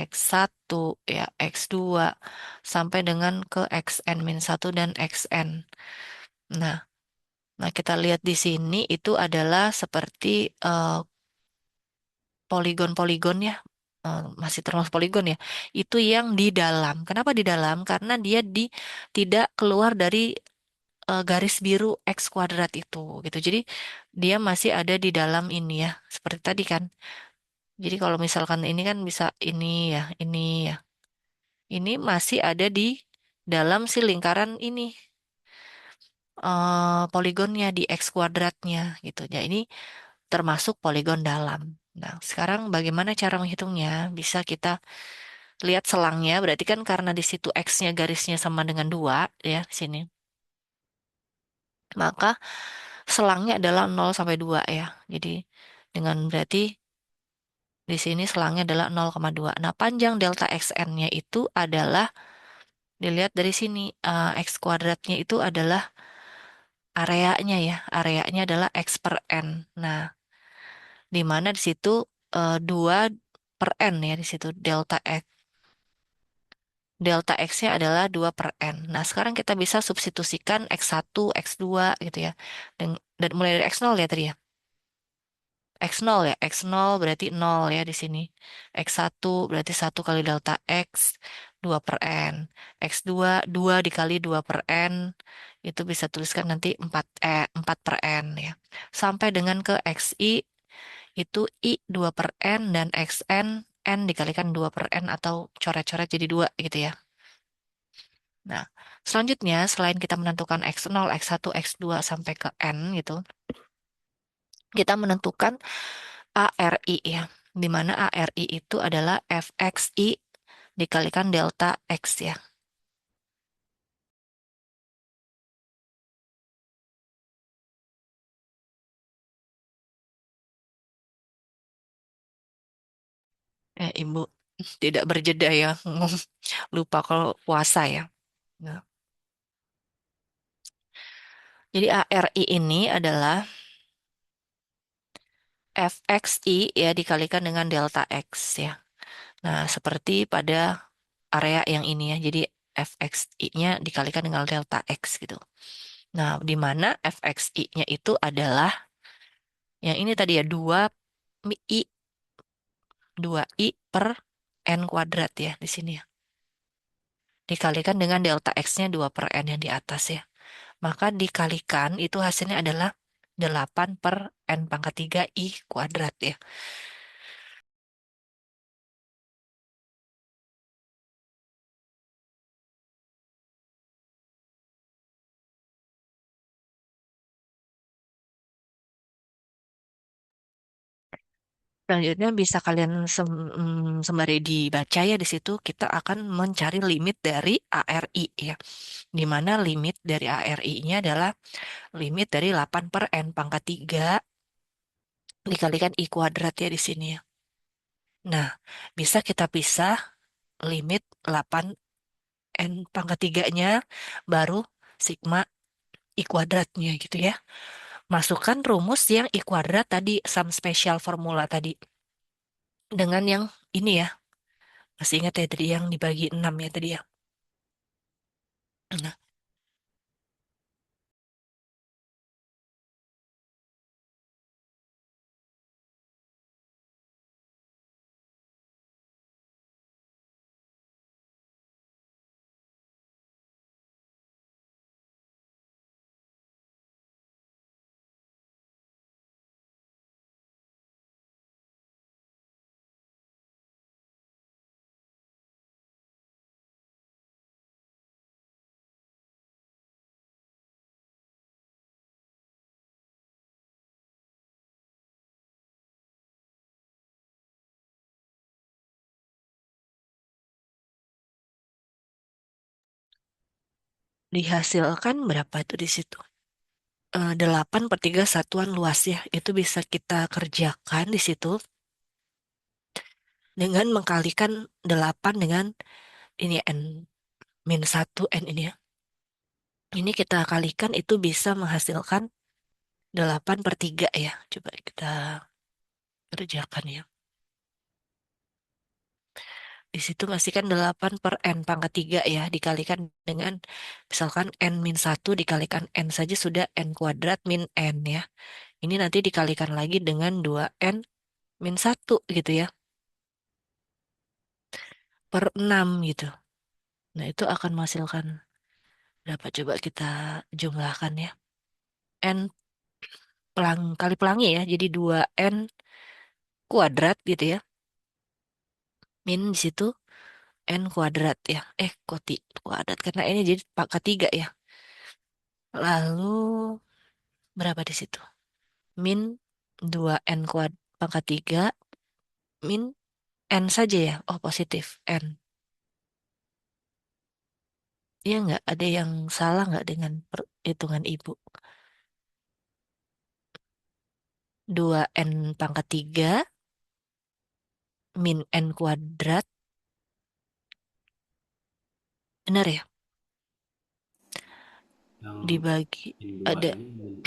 X1, ya, X2, sampai dengan ke Xn-1 dan Xn. Nah, nah, kita lihat di sini itu adalah seperti poligon-poligon ya, masih termasuk poligon ya, itu yang di dalam. Kenapa di dalam? Karena dia tidak keluar dari garis biru X kuadrat itu gitu. Jadi dia masih ada di dalam ini ya, seperti tadi kan. Jadi kalau misalkan ini kan bisa ini ya. Ini masih ada di dalam si lingkaran ini, poligonnya di X kuadratnya gitu. Ya ini termasuk poligon dalam. Nah, sekarang bagaimana cara menghitungnya? Bisa kita lihat selangnya, berarti kan karena di situ X-nya garisnya sama dengan 2 ya di sini. Maka selangnya adalah 0 sampai 2 ya. Jadi dengan berarti di sini selangnya adalah 0,2. Nah, panjang delta XN-nya itu adalah dilihat dari sini, X kuadratnya itu adalah areanya ya. Areanya adalah X per N. Nah, di mana di situ 2 per N ya di situ delta X. Delta X-nya adalah 2 per N. Nah, sekarang kita bisa substitusikan X1, X2 gitu ya. Dan mulai dari X0 ya tadi ya. X0 ya, X0 berarti 0 ya di sini. X1 berarti 1 kali delta X, 2 per N. X2, 2 dikali 2 per N, itu bisa tuliskan nanti 4 per N ya. Sampai dengan ke XI, itu I 2 per N dan XN, N dikalikan 2 per N atau coret-coret jadi 2 gitu ya. Nah, selanjutnya selain kita menentukan X0, X1, X2 sampai ke N gitu, kita menentukan ARI ya, di mana ARI itu adalah FXI dikalikan delta X ya. Ibu tidak berjeda ya, lupa kalau puasa ya. Nah, jadi ARI ini adalah FXI ya dikalikan dengan delta X ya. Nah, seperti pada area yang ini ya, jadi FXI-nya dikalikan dengan delta X gitu. Nah, di mana FXI-nya itu adalah yang ini tadi ya, 2 I per N kuadrat ya di sini ya. Dikalikan dengan delta X-nya 2 per N yang di atas ya. Maka dikalikan itu hasilnya adalah 8 per N pangkat 3 I kuadrat ya. Selanjutnya bisa kalian sembari dibaca ya di situ kita akan mencari limit dari ARI ya. Di mana limit dari ARI-nya adalah limit dari 8 per N pangkat 3 dikalikan I kuadrat ya di sini ya. Nah, bisa kita pisah limit 8 N pangkat 3-nya baru sigma I kuadratnya gitu ya. Masukkan rumus yang I kuadrat tadi, sum spesial formula tadi. Dengan yang ini ya, masih ingat ya tadi yang dibagi 6 ya tadi ya. Nah, dihasilkan berapa itu di situ? 8 per 3 satuan luas ya. Itu bisa kita kerjakan di situ dengan mengkalikan 8 dengan ini N min 1 N ini ya. Ini kita kalikan itu bisa menghasilkan 8 per 3 ya. Coba kita kerjakan ya. Di situ masih kan 8 per N pangkat 3 ya. Dikalikan dengan misalkan N min 1 dikalikan N saja sudah N kuadrat min N ya. Ini nanti dikalikan lagi dengan 2N min satu gitu ya, per 6 gitu. Nah, itu akan menghasilkan berapa coba kita jumlahkan ya. N kali pelangi ya, jadi 2N kuadrat gitu ya. Min di situ N kuadrat ya. Kuadrat karena ini jadi pangkat 3 ya. Lalu berapa di situ? Min 2N pangkat 3 min N saja ya. Oh, positif N. Iya nggak? Ada yang salah nggak dengan perhitungan ibu? 2N pangkat 3 min N kuadrat. Benar ya? Yang Dibagi min 2 ada ini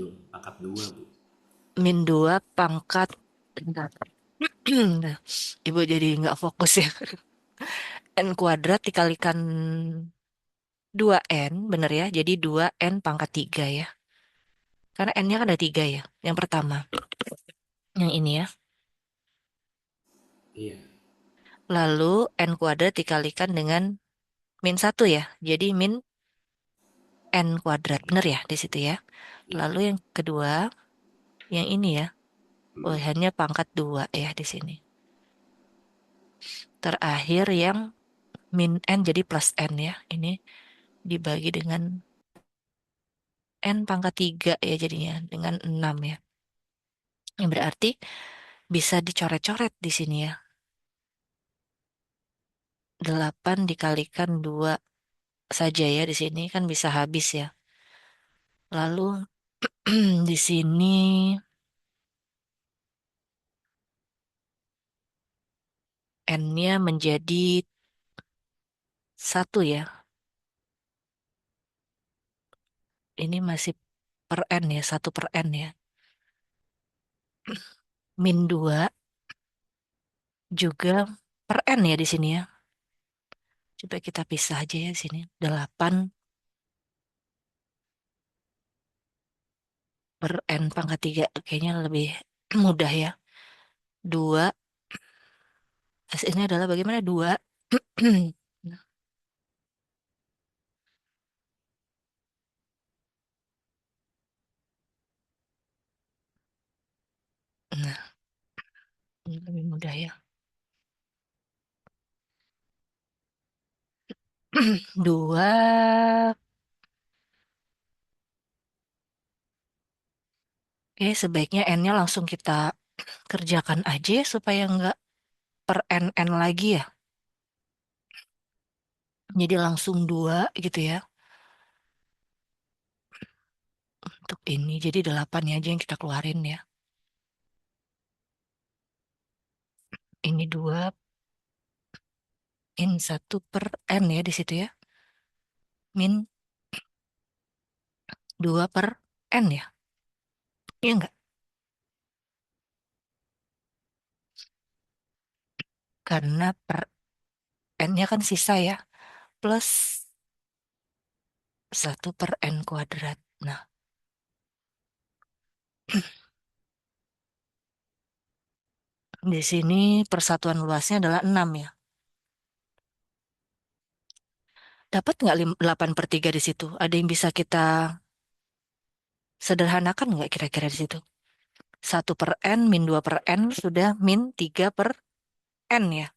min pangkat 2 Bu. min 2 pangkat. Bentar. Nah, ibu jadi nggak fokus ya. N kuadrat dikalikan 2N, bener ya? Jadi 2N pangkat 3 ya. Karena N-nya kan ada 3 ya. Yang pertama, yang ini ya. Iya, Lalu N kuadrat dikalikan dengan min satu ya. Jadi min N kuadrat. Bener ya di situ ya. iya. Lalu yang kedua, yang ini ya. Oh, hanya pangkat 2 ya di sini. Terakhir yang min N jadi plus N ya. Ini dibagi dengan N pangkat 3 ya jadinya. Dengan 6 ya. Yang berarti bisa dicoret-coret di sini ya. 8 dikalikan 2 saja ya di sini kan bisa habis ya. Lalu di sini N-nya menjadi 1 ya. Ini masih per N ya, 1/N ya. Min 2 juga per N ya di sini ya. Coba kita pisah aja ya di sini. 8 per N pangkat 3 kayaknya lebih mudah ya. 2 hasilnya adalah bagaimana? 2 Nah, ini lebih mudah ya. 2. Oke, sebaiknya N-nya langsung kita kerjakan aja ya, supaya nggak per N lagi ya. Jadi langsung 2 gitu ya. Untuk ini jadi 8 ya aja yang kita keluarin ya. Ini 2 min 1/N ya di situ ya. Min 2/N ya. Iya enggak? Karena per N-nya kan sisa ya. Plus 1/N kuadrat. Nah, di sini persatuan luasnya adalah 6 ya. Dapat nggak 8/3 di situ? Ada yang bisa kita sederhanakan nggak kira-kira di situ? 1/N min 2/N sudah min 3/N ya.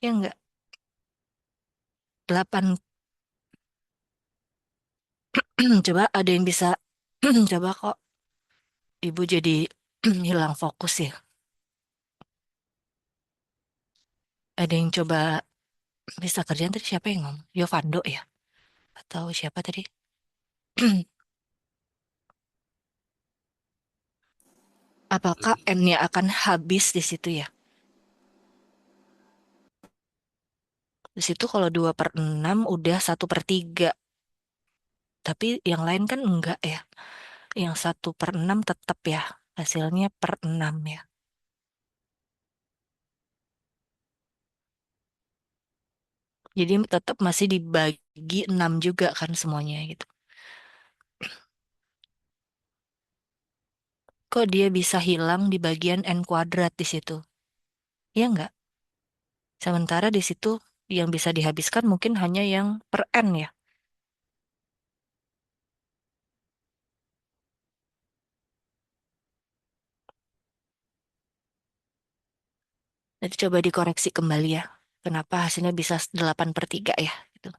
Ya enggak? 8. Coba ada yang bisa coba kok ibu jadi hilang fokus ya. Ada yang coba bisa kerjaan tadi siapa yang ngomong? Yovando ya? Atau siapa tadi? Apakah N-nya akan habis di situ ya? Di situ kalau 2/6 udah 1/3. Tapi yang lain kan enggak ya. Yang 1/6 tetap ya. Hasilnya per 6 ya. Jadi tetap masih dibagi 6 juga kan semuanya gitu. kok dia bisa hilang di bagian n kuadrat di situ? Iya nggak? Sementara di situ yang bisa dihabiskan mungkin hanya yang per n ya. Jadi coba dikoreksi kembali ya. Kenapa hasilnya bisa 8/3 ya? Gitu.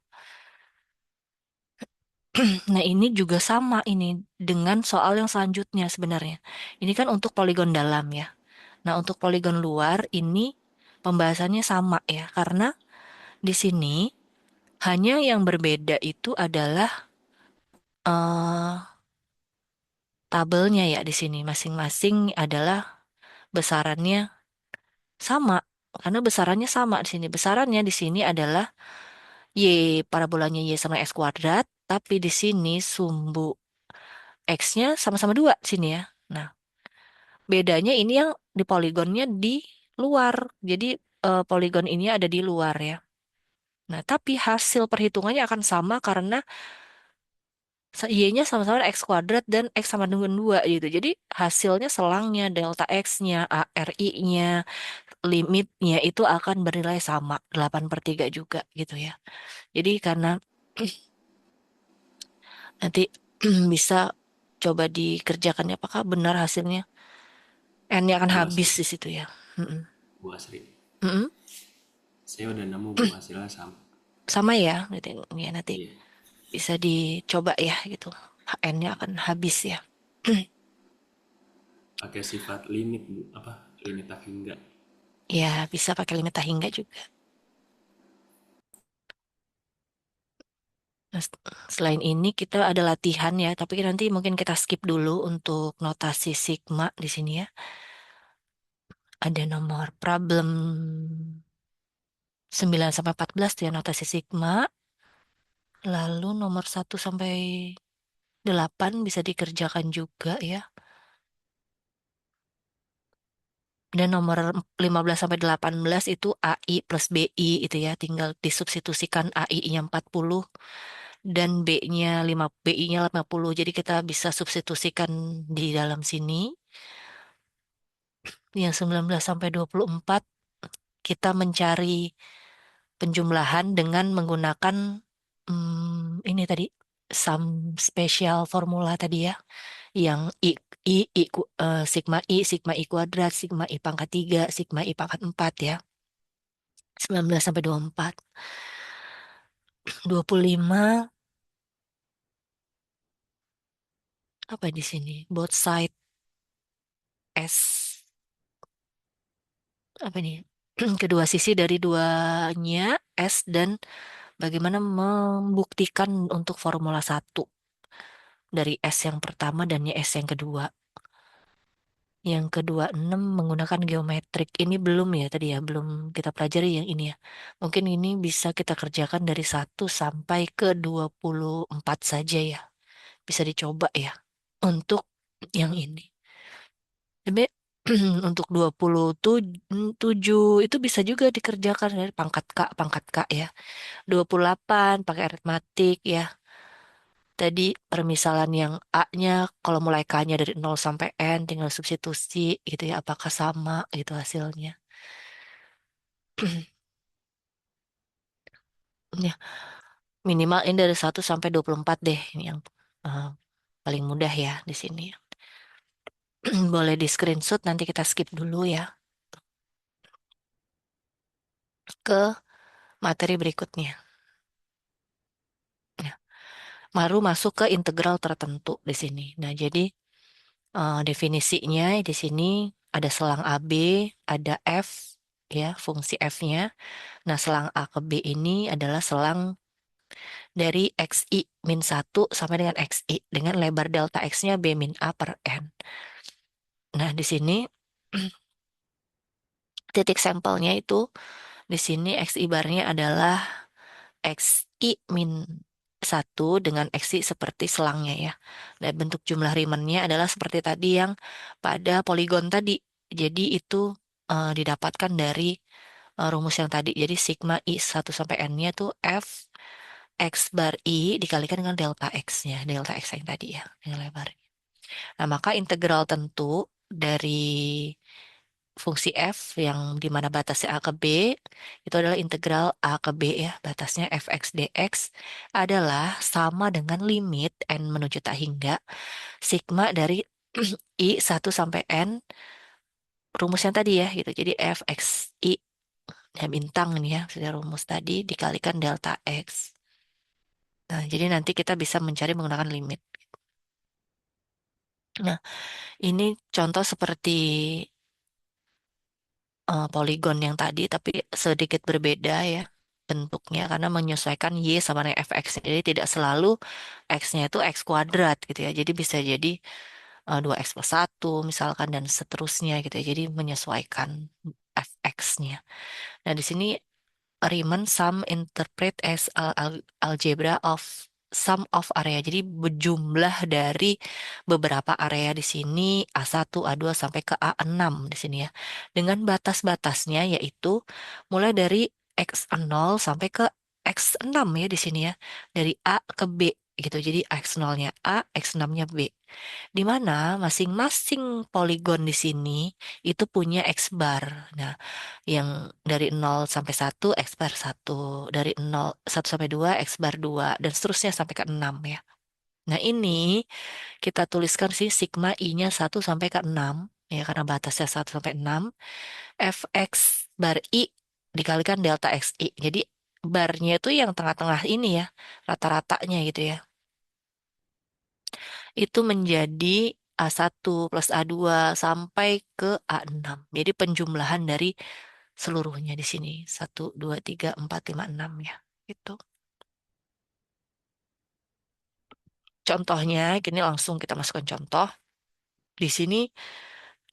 Nah, ini juga sama ini dengan soal yang selanjutnya sebenarnya. Ini kan untuk poligon dalam ya. Nah, untuk poligon luar ini pembahasannya sama ya, karena di sini hanya yang berbeda itu adalah eh tabelnya ya di sini. Masing-masing adalah besarannya sama. Karena besarannya sama di sini. Besarannya di sini adalah Y, parabolanya Y sama X kuadrat, tapi di sini sumbu X-nya sama-sama 2 di sini ya. Nah, bedanya ini yang di poligonnya di luar. Jadi poligon ini ada di luar ya. Nah, tapi hasil perhitungannya akan sama karena Y-nya sama-sama X kuadrat dan X sama dengan 2 gitu. Jadi hasilnya selangnya, delta X-nya, ARI-nya, limitnya itu akan bernilai sama, 8/3 juga gitu ya. Jadi karena nanti bisa coba dikerjakan ya, apakah benar hasilnya. N-nya akan Bu habis Asri, di situ ya. Mm-mm. Bu Asri. Mm-mm. Saya udah nemu Bu hasilnya sama. Sama ya, gitu ya nanti Iya, bisa dicoba ya gitu. N-nya akan habis ya. pakai sifat limit Bu, apa? Limit tak hingga. Ya bisa pakai limit hingga juga. Nah, selain ini kita ada latihan ya, tapi nanti mungkin kita skip dulu untuk notasi sigma di sini ya. Ada nomor problem 9 sampai 14 tuh ya notasi sigma. Lalu nomor 1 sampai 8 bisa dikerjakan juga ya. Dan nomor 15 sampai 18 itu AI plus BI itu ya. Tinggal disubstitusikan AI-nya 40 dan BI-nya 50. Jadi kita bisa substitusikan di dalam sini. Yang 19 sampai 24 kita mencari penjumlahan dengan menggunakan ini tadi sum spesial formula tadi ya. Yang sigma I kuadrat, sigma I pangkat 3, sigma I pangkat 4 ya. 19 sampai 24. 25 apa di sini? Both side S apa nih? Kedua sisi dari duanya S dan bagaimana membuktikan untuk formula 1 dari S yang pertama dan S yang kedua. Yang kedua 6 menggunakan geometrik. Ini belum ya tadi ya, belum kita pelajari yang ini ya. Mungkin ini bisa kita kerjakan dari 1 sampai ke 24 saja ya. Bisa dicoba ya untuk yang ini. Tapi untuk 27 itu bisa juga dikerjakan dari pangkat K ya. 28 pakai aritmatik ya. Tadi permisalan yang A-nya kalau mulai K-nya dari 0 sampai N tinggal substitusi gitu ya, apakah sama gitu hasilnya. Ya, minimal ini dari 1 sampai 24 deh. Ini yang eh, paling mudah ya di sini. Boleh di screenshot nanti kita skip dulu ya ke materi berikutnya. Ya, baru masuk ke integral tertentu di sini. Nah, jadi definisinya di sini ada selang AB, ada F ya, fungsi F-nya. Nah, selang A ke B ini adalah selang dari XI-1 sampai dengan XI dengan lebar delta X-nya B min A per N. Nah, di sini titik sampelnya itu di sini XI barnya adalah XI min 1 dengan XI seperti selangnya ya. Dan bentuk jumlah Riemannnya adalah seperti tadi yang pada poligon tadi. Jadi itu didapatkan dari rumus yang tadi. Jadi sigma I 1 sampai N-nya tuh F X bar I dikalikan dengan delta X-nya. Delta X yang tadi ya, dengan lebarnya. Nah, maka integral tentu dari fungsi f yang dimana batasnya a ke b itu adalah integral a ke b ya, batasnya fx dx adalah sama dengan limit n menuju tak hingga sigma dari i 1 sampai n rumusnya tadi ya gitu. Jadi fx i ya bintang ini ya, sudah rumus tadi dikalikan delta x. Nah, jadi nanti kita bisa mencari menggunakan limit. Nah, ini contoh seperti poligon yang tadi, tapi sedikit berbeda ya bentuknya karena menyesuaikan y sama dengan fx. Jadi tidak selalu x-nya itu x kuadrat gitu ya. Jadi bisa jadi 2x+1 misalkan dan seterusnya gitu ya. Jadi menyesuaikan fx-nya. Nah, di sini Riemann sum interpret as algebra of sum of area. Jadi berjumlah dari beberapa area di sini A1, A2 sampai ke A6 di sini ya. Dengan batas-batasnya yaitu mulai dari X0 sampai ke X6 ya di sini ya. Dari A ke B gitu. Jadi X0-nya A, X6-nya B di mana masing-masing poligon di sini itu punya X bar. Nah, yang dari 0 sampai 1 X bar 1, dari 1 sampai 2 X bar 2 dan seterusnya sampai ke 6 ya. Nah, ini kita tuliskan sih sigma I-nya 1 sampai ke 6 ya karena batasnya 1 sampai 6 Fx bar I dikalikan delta XI. Jadi barnya itu yang tengah-tengah ini ya, rata-ratanya gitu ya. Itu menjadi A1 plus A2 sampai ke A6. Jadi penjumlahan dari seluruhnya di sini. 1, 2, 3, 4, 5, 6 ya. Gitu. Contohnya, gini langsung kita masukkan contoh. Di sini,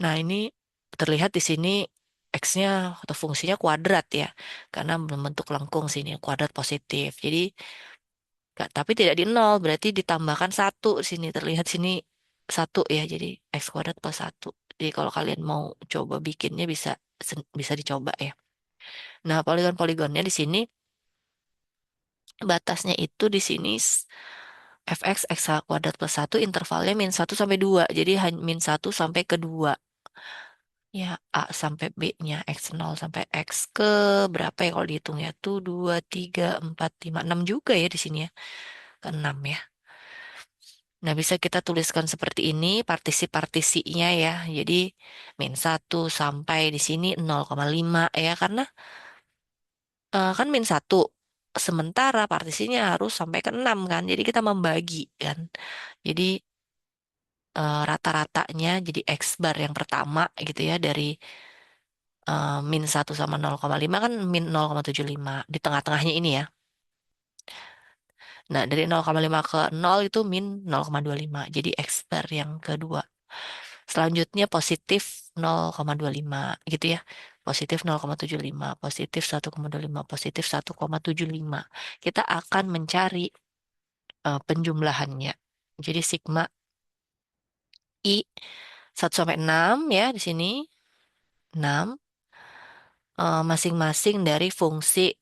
nah ini terlihat di sini X-nya atau fungsinya kuadrat ya. Karena membentuk lengkung sini, kuadrat positif. Jadi, tapi tidak di nol, berarti ditambahkan 1 di sini. Terlihat sini 1 ya, jadi X kuadrat plus 1. Jadi kalau kalian mau coba bikinnya bisa bisa dicoba ya. Nah, poligon-poligonnya di sini batasnya itu di sini fx x kuadrat plus 1 intervalnya -1 sampai 2. Jadi -1 sampai ke 2. Ya, A sampai B-nya X0 sampai X ke berapa ya kalau dihitung ya? Tuh 2, 3, 4, 5, 6 juga ya di sini ya. Ke 6 ya. Nah, bisa kita tuliskan seperti ini partisi-partisinya ya. Jadi -1 sampai di sini 0,5 ya. Karena kan -1. Sementara partisinya harus sampai ke 6 kan. Jadi kita membagi kan. Jadi rata-ratanya jadi X bar yang pertama gitu ya dari -1 sama 0,5 kan -0,75 di tengah-tengahnya ini ya. Nah, dari 0,5 ke 0 itu -0,25. Jadi X bar yang kedua. Selanjutnya positif 0,25 gitu ya. Positif 0,75, positif 1,25, positif 1,75. Kita akan mencari penjumlahannya. Jadi sigma I 1 sampai 6 ya di sini 6 masing-masing dari fungsi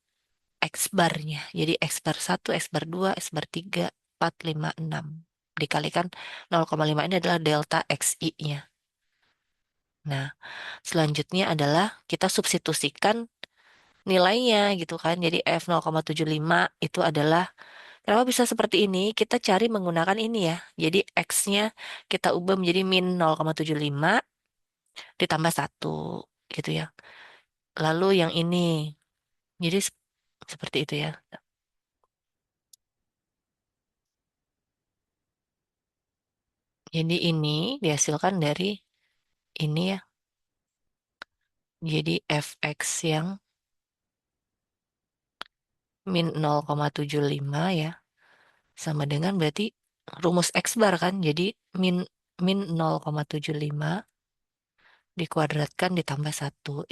X barnya. Jadi X bar 1, X bar 2, X bar 3, 4, 5, 6. Dikalikan 0,5 ini adalah delta XI-nya. Nah, selanjutnya adalah kita substitusikan nilainya gitu kan. Jadi F 0,75 itu adalah, kenapa bisa seperti ini? Kita cari menggunakan ini ya. Jadi X-nya kita ubah menjadi -0,75 ditambah 1 gitu ya. Lalu yang ini, jadi seperti itu ya. Jadi ini dihasilkan dari ini ya. Jadi fx yang -0,75 ya. Sama dengan berarti rumus X bar kan. Jadi min min 0,75 dikuadratkan ditambah 1.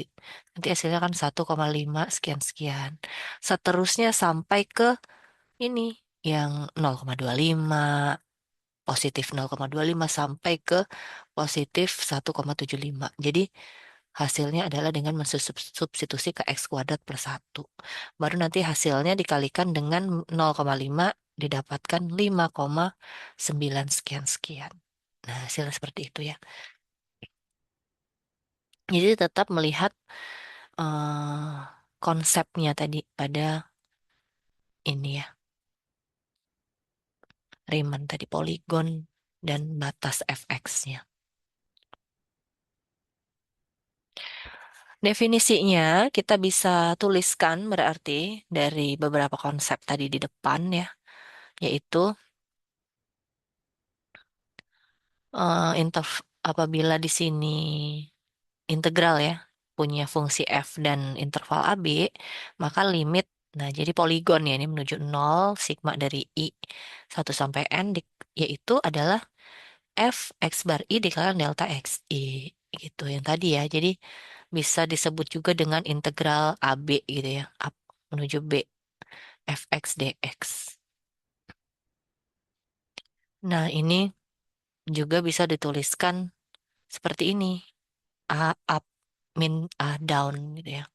Nanti hasilnya kan 1,5 sekian-sekian. Seterusnya sampai ke ini yang 0,25, positif 0,25 sampai ke positif 1,75. Jadi hasilnya adalah dengan mensubstitusi ke X kuadrat plus 1. Baru nanti hasilnya dikalikan dengan 0,5 didapatkan 5,9 sekian-sekian. Nah, hasilnya seperti itu ya. Jadi tetap melihat konsepnya tadi pada ini ya, Riemann tadi poligon dan batas fx-nya. Definisinya kita bisa tuliskan berarti dari beberapa konsep tadi di depan ya, yaitu apabila di sini integral ya punya fungsi f dan interval AB, maka limit, nah jadi poligon ya ini menuju 0 sigma dari i 1 sampai n yaitu adalah f x bar i dikalikan delta x i gitu yang tadi ya. Jadi bisa disebut juga dengan integral AB gitu ya, menuju b fx dx. Nah, ini juga bisa dituliskan seperti ini. A up min A down gitu ya.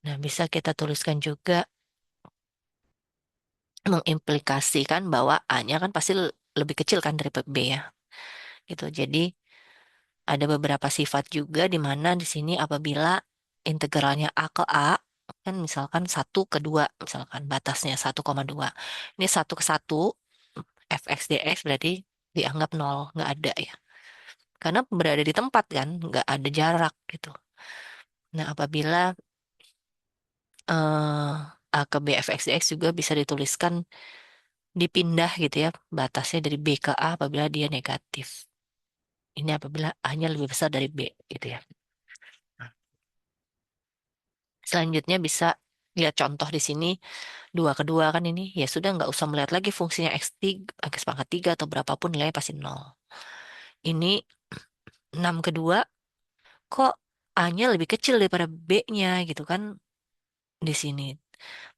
Nah, bisa kita tuliskan juga mengimplikasikan bahwa A-nya kan pasti lebih kecil kan dari B ya. Gitu. Jadi ada beberapa sifat juga di mana di sini apabila integralnya A ke A kan misalkan 1 ke 2 misalkan batasnya 1,2. Ini 1 ke 1 fx dx berarti dianggap nol, nggak ada ya. Karena berada di tempat kan, nggak ada jarak gitu. Nah, apabila A ke B fx dx juga bisa dituliskan dipindah gitu ya, batasnya dari B ke A apabila dia negatif. Ini apabila A-nya lebih besar dari B gitu ya. Nah, selanjutnya bisa lihat contoh di sini 2 ke 2 kan ini ya sudah nggak usah melihat lagi fungsinya x3 x pangkat 3 atau berapapun nilainya pasti nol. Ini 6 ke 2 kok A-nya lebih kecil daripada B-nya gitu kan di sini.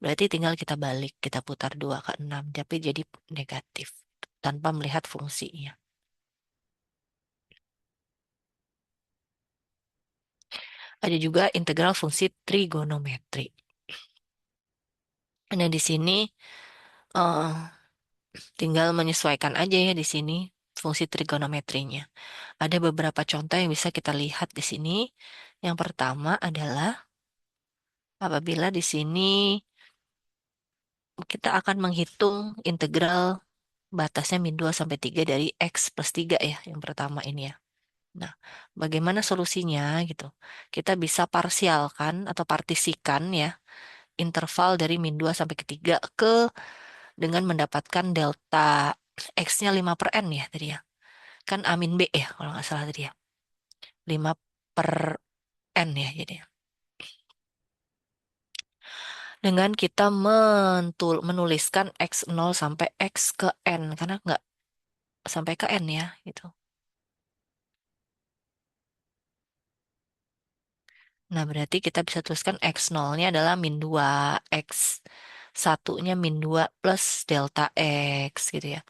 Berarti tinggal kita balik, kita putar 2 ke 6 tapi jadi negatif tanpa melihat fungsinya. Ada juga integral fungsi trigonometri. Nah, di sini eh, tinggal menyesuaikan aja ya di sini fungsi trigonometrinya. Ada beberapa contoh yang bisa kita lihat di sini. Yang pertama adalah apabila di sini kita akan menghitung integral batasnya min 2 sampai 3 dari x plus 3 ya, yang pertama ini ya. Nah, bagaimana solusinya gitu? Kita bisa parsialkan atau partisikan ya interval dari min 2 sampai ke 3 dengan mendapatkan delta x-nya 5 per n ya tadi ya. Kan A min B ya kalau nggak salah tadi ya. 5 per n ya jadi. Dengan kita menuliskan x0 sampai x ke n karena nggak sampai ke n ya gitu. Nah, berarti kita bisa tuliskan x0-nya adalah min 2, x satunya min 2 plus delta x gitu ya.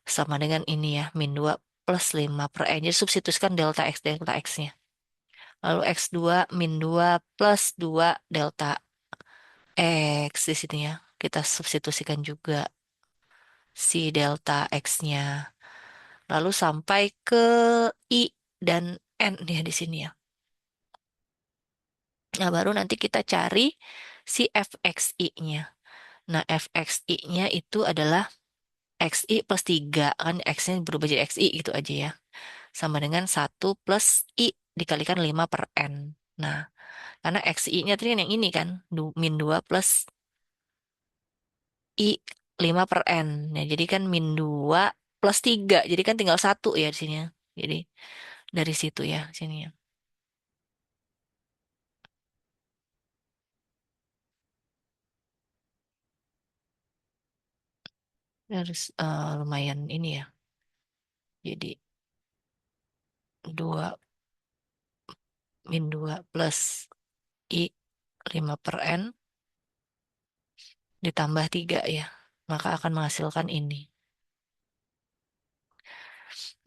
Sama dengan ini ya, min 2 plus 5 per n. Jadi substitusikan delta x-nya. Lalu x2 min 2 plus 2 delta x di sini ya. Kita substitusikan juga si delta x-nya. Lalu sampai ke i dan n ya di sini ya. Nah, baru nanti kita cari si fxi-nya. Nah, fxi-nya itu adalah xi plus 3. Kan x-nya berubah jadi xi gitu aja ya. Sama dengan 1 plus i dikalikan 5 per n. Nah, karena xi-nya tadi yang ini kan, min 2 plus i 5 per n. Nah, jadi kan min 2 plus 3. Jadi kan tinggal 1 ya di sini ya. Jadi dari situ ya sini ya. Harus lumayan ini ya. Jadi 2 min 2 plus i 5 per n ditambah 3 ya. Maka akan menghasilkan ini.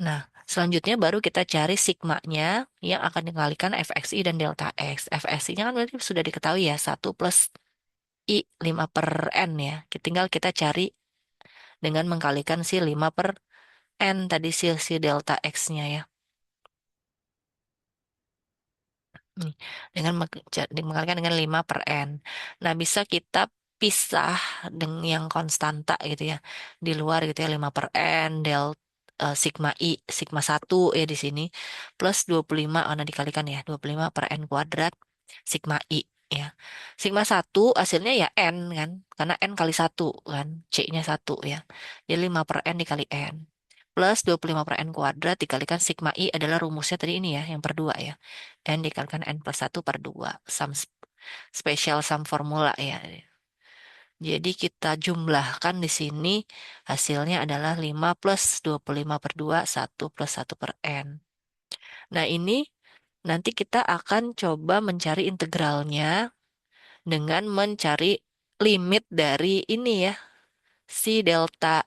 Nah, selanjutnya baru kita cari sigmanya yang akan dikalikan fxi dan delta x. Fxi-nya kan berarti sudah diketahui ya, 1 plus i 5 per n ya. Tinggal kita cari dengan mengkalikan si 5 per N tadi si delta X-nya ya. Nih, dikalikan dengan 5 per N. Nah, bisa kita pisah dengan yang konstanta gitu ya. Di luar gitu ya, 5 per N, sigma I, sigma 1 ya di sini. Plus 25, nah dikalikan ya, 25 per N kuadrat, sigma I ya. Sigma 1 hasilnya ya N kan, karena N kali 1 kan, C-nya 1 ya. Jadi 5 per N dikali N. Plus 25 per N kuadrat dikalikan sigma I adalah rumusnya tadi ini ya, yang per 2 ya. N dikalikan N plus 1 per 2. Special sum formula ya. Jadi kita jumlahkan di sini hasilnya adalah 5 plus 25 per 2, 1 plus 1 per N. Nah ini nanti kita akan coba mencari integralnya dengan mencari limit dari ini ya, si delta,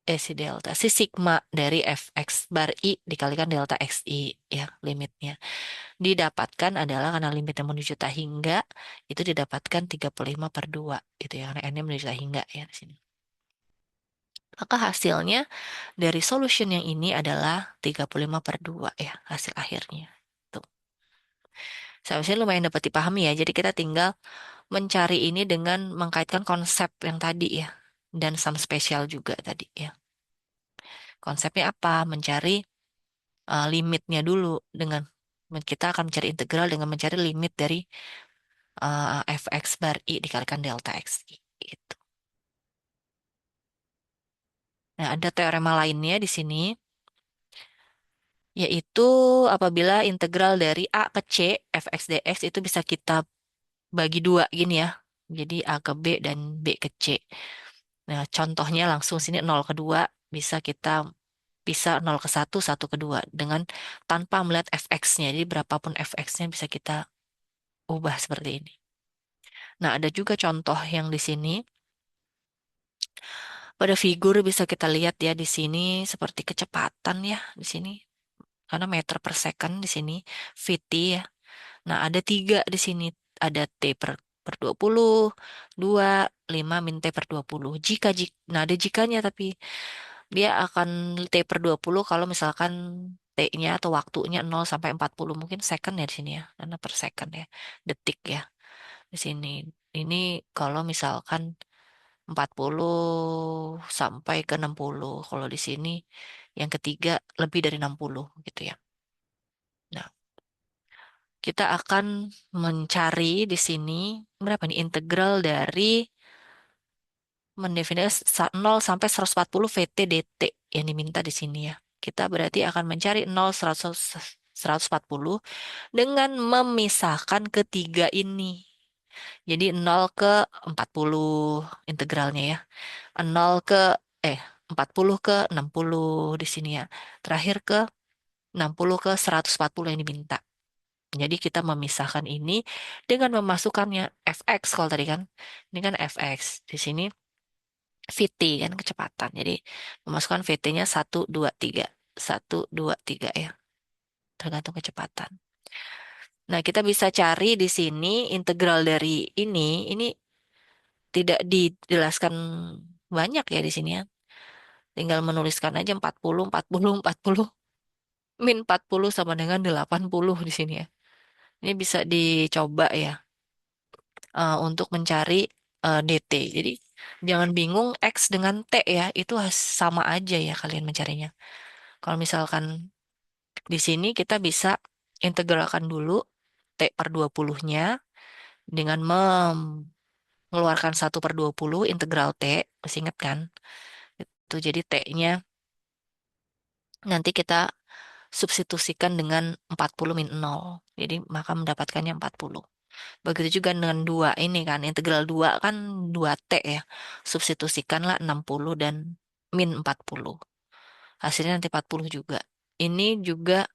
si sigma dari fx bar i dikalikan delta xi ya limitnya. Didapatkan adalah karena limitnya menuju tak hingga itu didapatkan 35 per 2 gitu ya karena n-nya menuju tak hingga ya di sini. Maka hasilnya dari solution yang ini adalah 35 per 2 ya hasil akhirnya. Tuh. Seharusnya lumayan dapat dipahami ya. Jadi kita tinggal mencari ini dengan mengkaitkan konsep yang tadi ya. Dan sum spesial juga tadi ya. Konsepnya apa? Mencari limitnya dulu dengan kita akan mencari integral dengan mencari limit dari fx bar i dikalikan delta xi gitu. Nah, ada teorema lainnya di sini yaitu apabila integral dari a ke c fx dx itu bisa kita bagi dua gini ya. Jadi a ke b dan b ke c. Nah, contohnya langsung sini 0 ke 2 bisa kita bisa 0 ke 1, 1 ke 2 dengan tanpa melihat fx-nya. Jadi berapapun fx-nya bisa kita ubah seperti ini. Nah, ada juga contoh yang di sini. Pada figur bisa kita lihat ya di sini seperti kecepatan ya di sini. Karena meter per second di sini, VT ya. Nah, ada tiga di sini. Ada T per 20, 2, 5 min T per 20. Nah ada jikanya tapi dia akan T per 20 kalau misalkan T-nya atau waktunya 0 sampai 40 mungkin second ya di sini ya. Karena per second ya, detik ya di sini. Ini kalau misalkan 40 sampai ke 60. Kalau di sini yang ketiga lebih dari 60 gitu ya. Nah, kita akan mencari di sini berapa nih integral dari mendefinisikan 0 sampai 140 VT dt yang diminta di sini ya. Kita berarti akan mencari 0 140 dengan memisahkan ketiga ini. Jadi 0 ke 40 integralnya ya. 0 ke 40 ke 60 di sini ya. Terakhir ke 60 ke 140 yang diminta. Jadi kita memisahkan ini dengan memasukkannya fx kalau tadi kan. Ini kan fx. Di sini vt kan kecepatan. Jadi memasukkan vt-nya 1 2 3. 1 2 3 ya. Tergantung kecepatan. Nah, kita bisa cari di sini integral dari ini tidak dijelaskan banyak ya di sini ya. Tinggal menuliskan aja 40, 40, 40, min 40 sama dengan 80 di sini ya. Ini bisa dicoba ya untuk mencari DT. Jadi jangan bingung X dengan T ya, itu sama aja ya kalian mencarinya. Kalau misalkan di sini kita bisa integralkan dulu T per 20-nya dengan mengeluarkan 1/20 integral T, masih ingat kan? Itu jadi T-nya nanti kita substitusikan dengan 40 min 0. Jadi maka mendapatkannya 40. Begitu juga dengan 2 ini kan, integral 2 kan 2T ya. Substitusikanlah 60 dan min 40. Hasilnya nanti 40 juga. Ini juga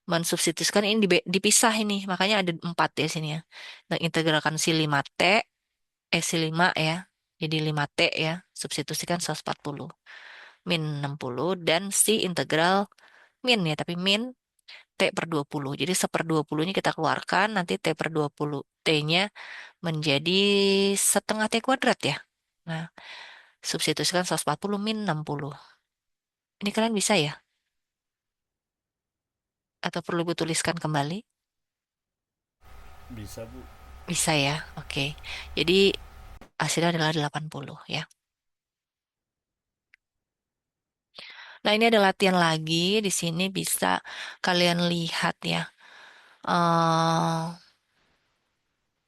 mensubstitusikan ini dipisah ini, makanya ada 4 ya sini ya. Dan integralkan si 5T, si 5 ya. Jadi 5T ya, substitusikan 140. Min 60 dan si integral min ya, tapi min T per 20. Jadi 1/20-nya kita keluarkan, nanti T per 20. T-nya menjadi setengah T kuadrat ya. Nah, substitusikan 140 min 60. Ini kalian bisa ya? Atau perlu gue tuliskan kembali? Bisa Bu. Bisa ya, oke. Jadi hasilnya adalah 80 ya. Nah, ini ada latihan lagi. Di sini bisa kalian lihat ya. eh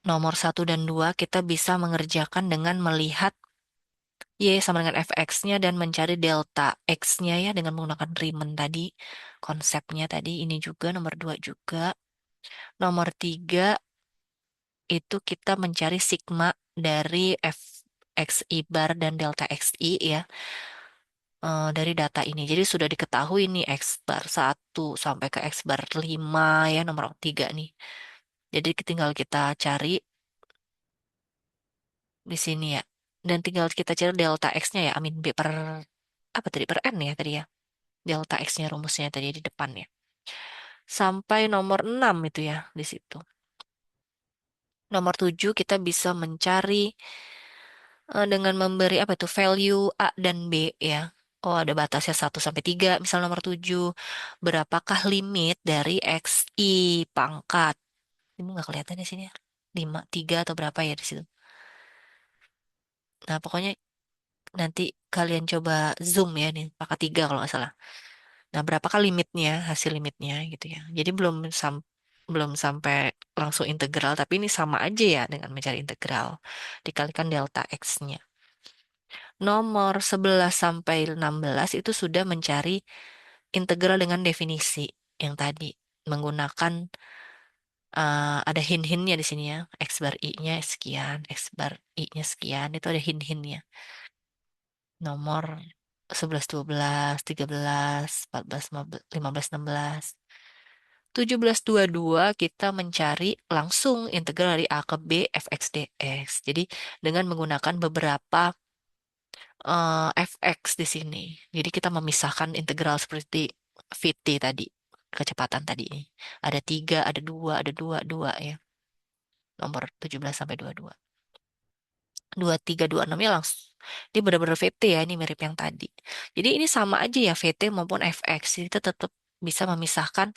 Nomor satu dan 2 kita bisa mengerjakan dengan melihat Y sama dengan fx-nya dan mencari delta x-nya ya dengan menggunakan Riemann tadi. Konsepnya tadi ini juga nomor 2 juga. Nomor 3 itu kita mencari sigma dari f x i bar dan delta x i ya, dari data ini. Jadi sudah diketahui nih X bar 1 sampai ke X bar 5 ya nomor 3 nih. Jadi tinggal kita cari di sini ya. Dan tinggal kita cari delta X-nya ya, amin B per apa tadi per N ya tadi ya. Delta X-nya rumusnya tadi di depan ya. Sampai nomor 6 itu ya di situ. Nomor 7 kita bisa mencari dengan memberi apa itu value A dan B ya. Oh, ada batasnya 1 sampai 3. Misal nomor 7, berapakah limit dari XI pangkat? Ini nggak kelihatan di sini ya. 5, 3 atau berapa ya di situ. Nah, pokoknya nanti kalian coba zoom ya nih, pangkat 3 kalau nggak salah. Nah, berapakah limitnya, hasil limitnya gitu ya. Jadi belum sampai langsung integral, tapi ini sama aja ya dengan mencari integral. Dikalikan delta X-nya. Nomor 11 sampai 16 itu sudah mencari integral dengan definisi yang tadi menggunakan ada hint-hintnya di sini ya. X bar I-nya sekian, X bar I-nya sekian, itu ada hint-hintnya. Nomor 11, 12, 13, 14, 15, 16. 17, 22 kita mencari langsung integral dari A ke B fx dx. Jadi dengan menggunakan beberapa fx di sini. Jadi kita memisahkan integral seperti VT tadi, kecepatan tadi. Ada 3, ada 2, ada 2, 2 ya. Nomor 17 sampai 22. 23, 26 ya langsung. Ini benar-benar VT ya, ini mirip yang tadi. Jadi ini sama aja ya VT maupun fx. Jadi kita tetap bisa memisahkan.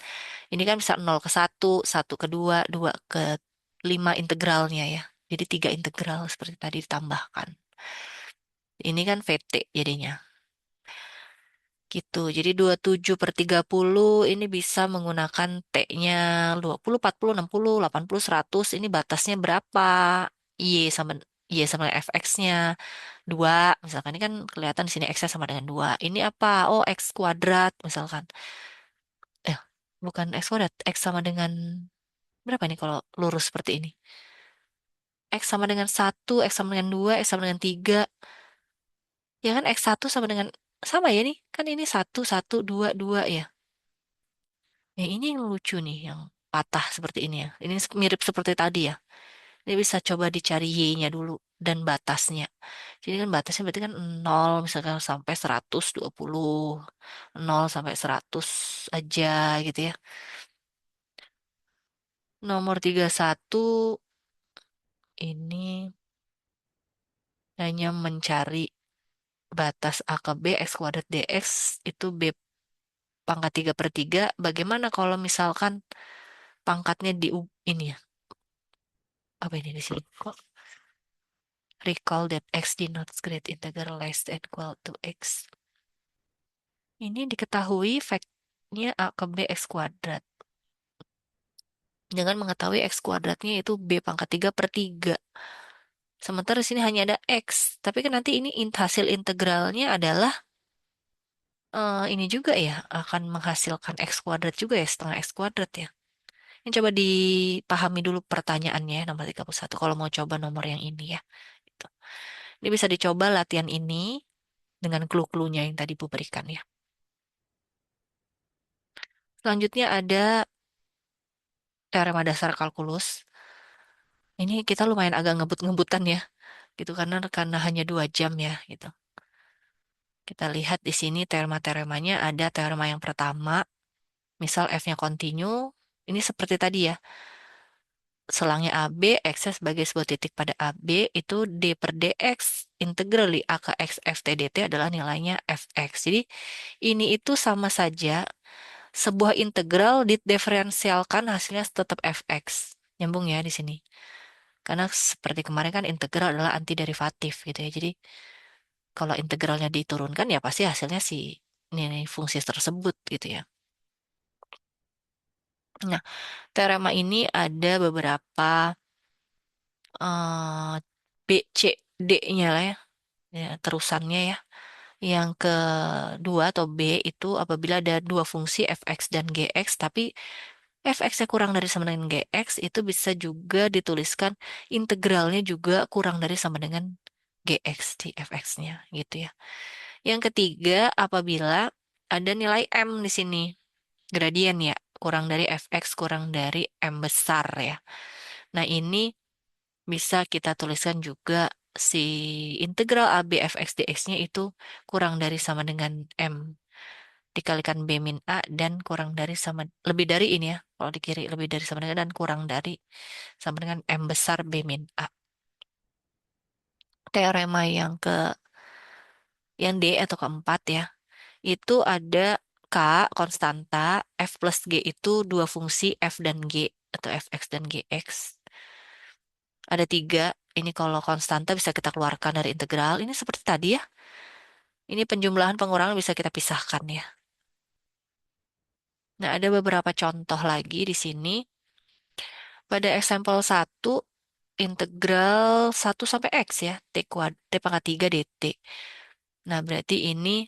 Ini kan bisa 0 ke 1, 1 ke 2, 2 ke 5 integralnya ya. Jadi 3 integral seperti tadi ditambahkan. Ini kan VT jadinya. Gitu. Jadi 27/30 ini bisa menggunakan T-nya 20, 40, 60, 80, 100. Ini batasnya berapa? Y sama Y sama fx-nya 2. Misalkan ini kan kelihatan di sini x-nya sama dengan 2. Ini apa? Oh, x kuadrat misalkan. Eh, bukan x kuadrat. X sama dengan berapa nih kalau lurus seperti ini? X sama dengan 1, X sama dengan 2, X sama dengan 3. Ya kan X1 sama dengan sama ya nih. Kan ini 1, 1, 2, 2 ya. Ya, ini yang lucu nih, yang patah seperti ini ya. Ini mirip seperti tadi ya. Ini bisa coba dicari Y-nya dulu dan batasnya. Jadi kan batasnya berarti kan 0 misalkan sampai 120, 0 sampai 100 aja gitu ya. Nomor 31 ini hanya mencari batas A ke B, X kuadrat DX itu B pangkat 3/3. Bagaimana kalau misalkan pangkatnya ini ya? Apa ini di sini? Kok recall that X denotes great integral less than equal to X. Ini diketahui fact-nya A ke B X kuadrat. Dengan mengetahui X kuadratnya itu B pangkat 3/3. Sementara di sini hanya ada X. Tapi kan nanti ini hasil integralnya adalah ini juga ya. Akan menghasilkan X kuadrat juga ya. Setengah X kuadrat ya. Ini coba dipahami dulu pertanyaannya ya, nomor 31. Kalau mau coba nomor yang ini ya. Gitu. Ini bisa dicoba latihan ini dengan clue-cluenya yang tadi Bu berikan ya. Selanjutnya ada teorema dasar kalkulus. Ini kita lumayan agak ngebut-ngebutan ya, gitu karena hanya 2 jam ya, gitu. Kita lihat di sini teorema-teoremanya ada teorema yang pertama, misal f-nya kontinu, ini seperti tadi ya, selangnya AB, X-nya sebagai sebuah titik pada AB, itu D per DX integrally A ke X F T D T adalah nilainya Fx. Jadi ini itu sama saja sebuah integral diferensialkan hasilnya tetap Fx. Nyambung ya di sini. Karena seperti kemarin kan integral adalah antiderivatif gitu ya. Jadi kalau integralnya diturunkan ya pasti hasilnya si nilai fungsi tersebut gitu ya. Nah, teorema ini ada beberapa B, C, D-nya lah ya, ya, terusannya ya. Yang kedua atau B itu apabila ada dua fungsi fx dan gx, tapi fx-nya kurang dari sama dengan gx, itu bisa juga dituliskan integralnya juga kurang dari sama dengan gx di fx-nya gitu ya. Yang ketiga, apabila ada nilai m di sini, gradien ya, kurang dari fx kurang dari m besar ya. Nah, ini bisa kita tuliskan juga si integral AB fx dx-nya itu kurang dari sama dengan M dikalikan B min A dan kurang dari sama, lebih dari ini ya, kalau di kiri lebih dari sama dengan dan kurang dari sama dengan M besar B min A. Teorema yang D atau keempat ya, itu ada K konstanta, F plus G itu dua fungsi F dan G atau fx dan gx. Ada tiga, ini kalau konstanta bisa kita keluarkan dari integral. Ini seperti tadi ya. Ini penjumlahan pengurangan bisa kita pisahkan ya. Nah, ada beberapa contoh lagi di sini. Pada example satu integral 1 sampai X ya, T pangkat 3 dt. Nah, berarti ini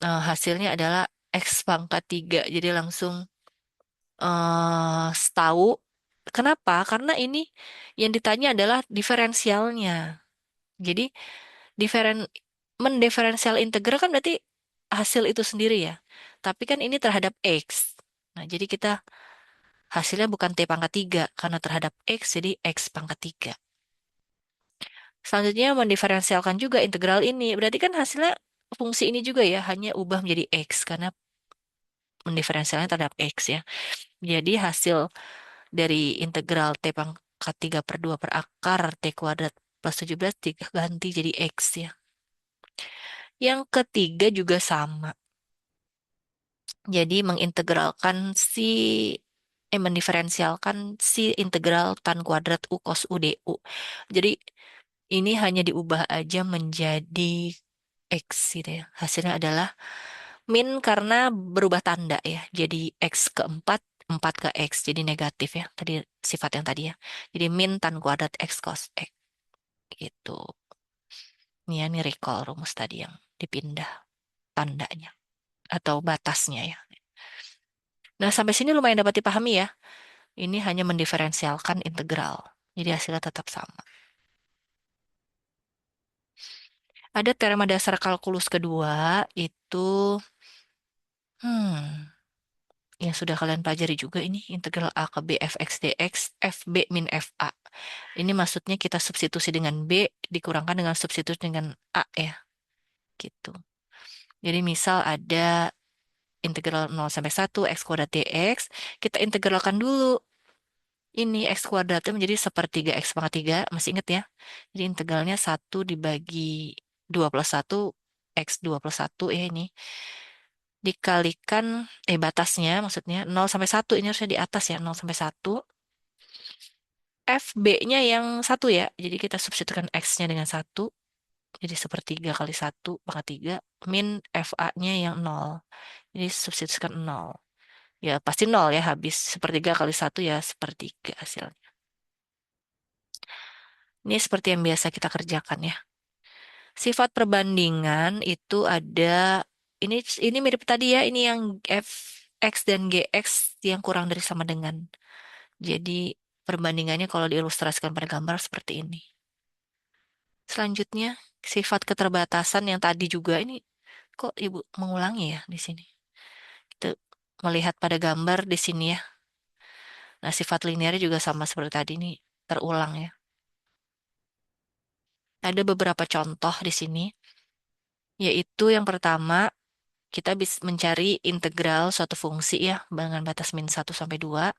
hasilnya adalah X pangkat 3. Jadi langsung tahu. Kenapa? Karena ini yang ditanya adalah diferensialnya. Jadi, diferen mendiferensial integral kan berarti hasil itu sendiri ya. Tapi kan ini terhadap X. Nah, jadi kita hasilnya bukan T pangkat 3 karena terhadap X jadi X pangkat 3. Selanjutnya mendiferensialkan juga integral ini. Berarti kan hasilnya fungsi ini juga ya hanya ubah menjadi X karena mendiferensialnya terhadap X ya. Jadi hasil dari integral T pangkat 3 per 2 per akar T kuadrat plus 17 diganti jadi X ya. Yang ketiga juga sama. Jadi mendiferensialkan si integral tan kuadrat U cos U du. Jadi ini hanya diubah aja menjadi X gitu ya. Hasilnya adalah min karena berubah tanda ya. Jadi X keempat, 4 ke X. Jadi negatif ya. Tadi sifat yang tadi ya. Jadi min tan kuadrat X cos X. Gitu. Ini ya, ini recall rumus tadi yang dipindah tandanya. Atau batasnya ya. Nah, sampai sini lumayan dapat dipahami ya. Ini hanya mendiferensialkan integral. Jadi hasilnya tetap sama. Ada teorema dasar kalkulus kedua, itu hmm, yang sudah kalian pelajari juga ini, integral A ke B fx dx, fb min fa. Ini maksudnya kita substitusi dengan B, dikurangkan dengan substitusi dengan A ya, gitu. Jadi misal ada integral 0 sampai 1, x kuadrat dx, kita integralkan dulu. Ini x kuadratnya menjadi sepertiga x pangkat 3, masih ingat ya? Jadi integralnya 1 dibagi 2 plus 1, x 2 plus 1 ya ini. Dikalikan, batasnya maksudnya 0 sampai 1, ini harusnya di atas ya, 0 sampai 1. FB-nya yang 1 ya, jadi kita substitusikan x-nya dengan 1, jadi sepertiga kali 1 pangkat 3, min FA-nya yang 0, jadi substitusikan 0. Ya pasti 0 ya, habis sepertiga kali 1 ya sepertiga hasilnya. Ini seperti yang biasa kita kerjakan ya. Sifat perbandingan itu ada ini mirip tadi ya, ini yang f x dan gx yang kurang dari sama dengan. Jadi perbandingannya kalau diilustrasikan pada gambar seperti ini. Selanjutnya sifat keterbatasan yang tadi juga ini kok Ibu mengulangi ya di sini. Kita melihat pada gambar di sini ya. Nah, sifat linearnya juga sama seperti tadi ini terulang ya. Ada beberapa contoh di sini, yaitu yang pertama kita bisa mencari integral suatu fungsi ya dengan batas min 1 sampai 2,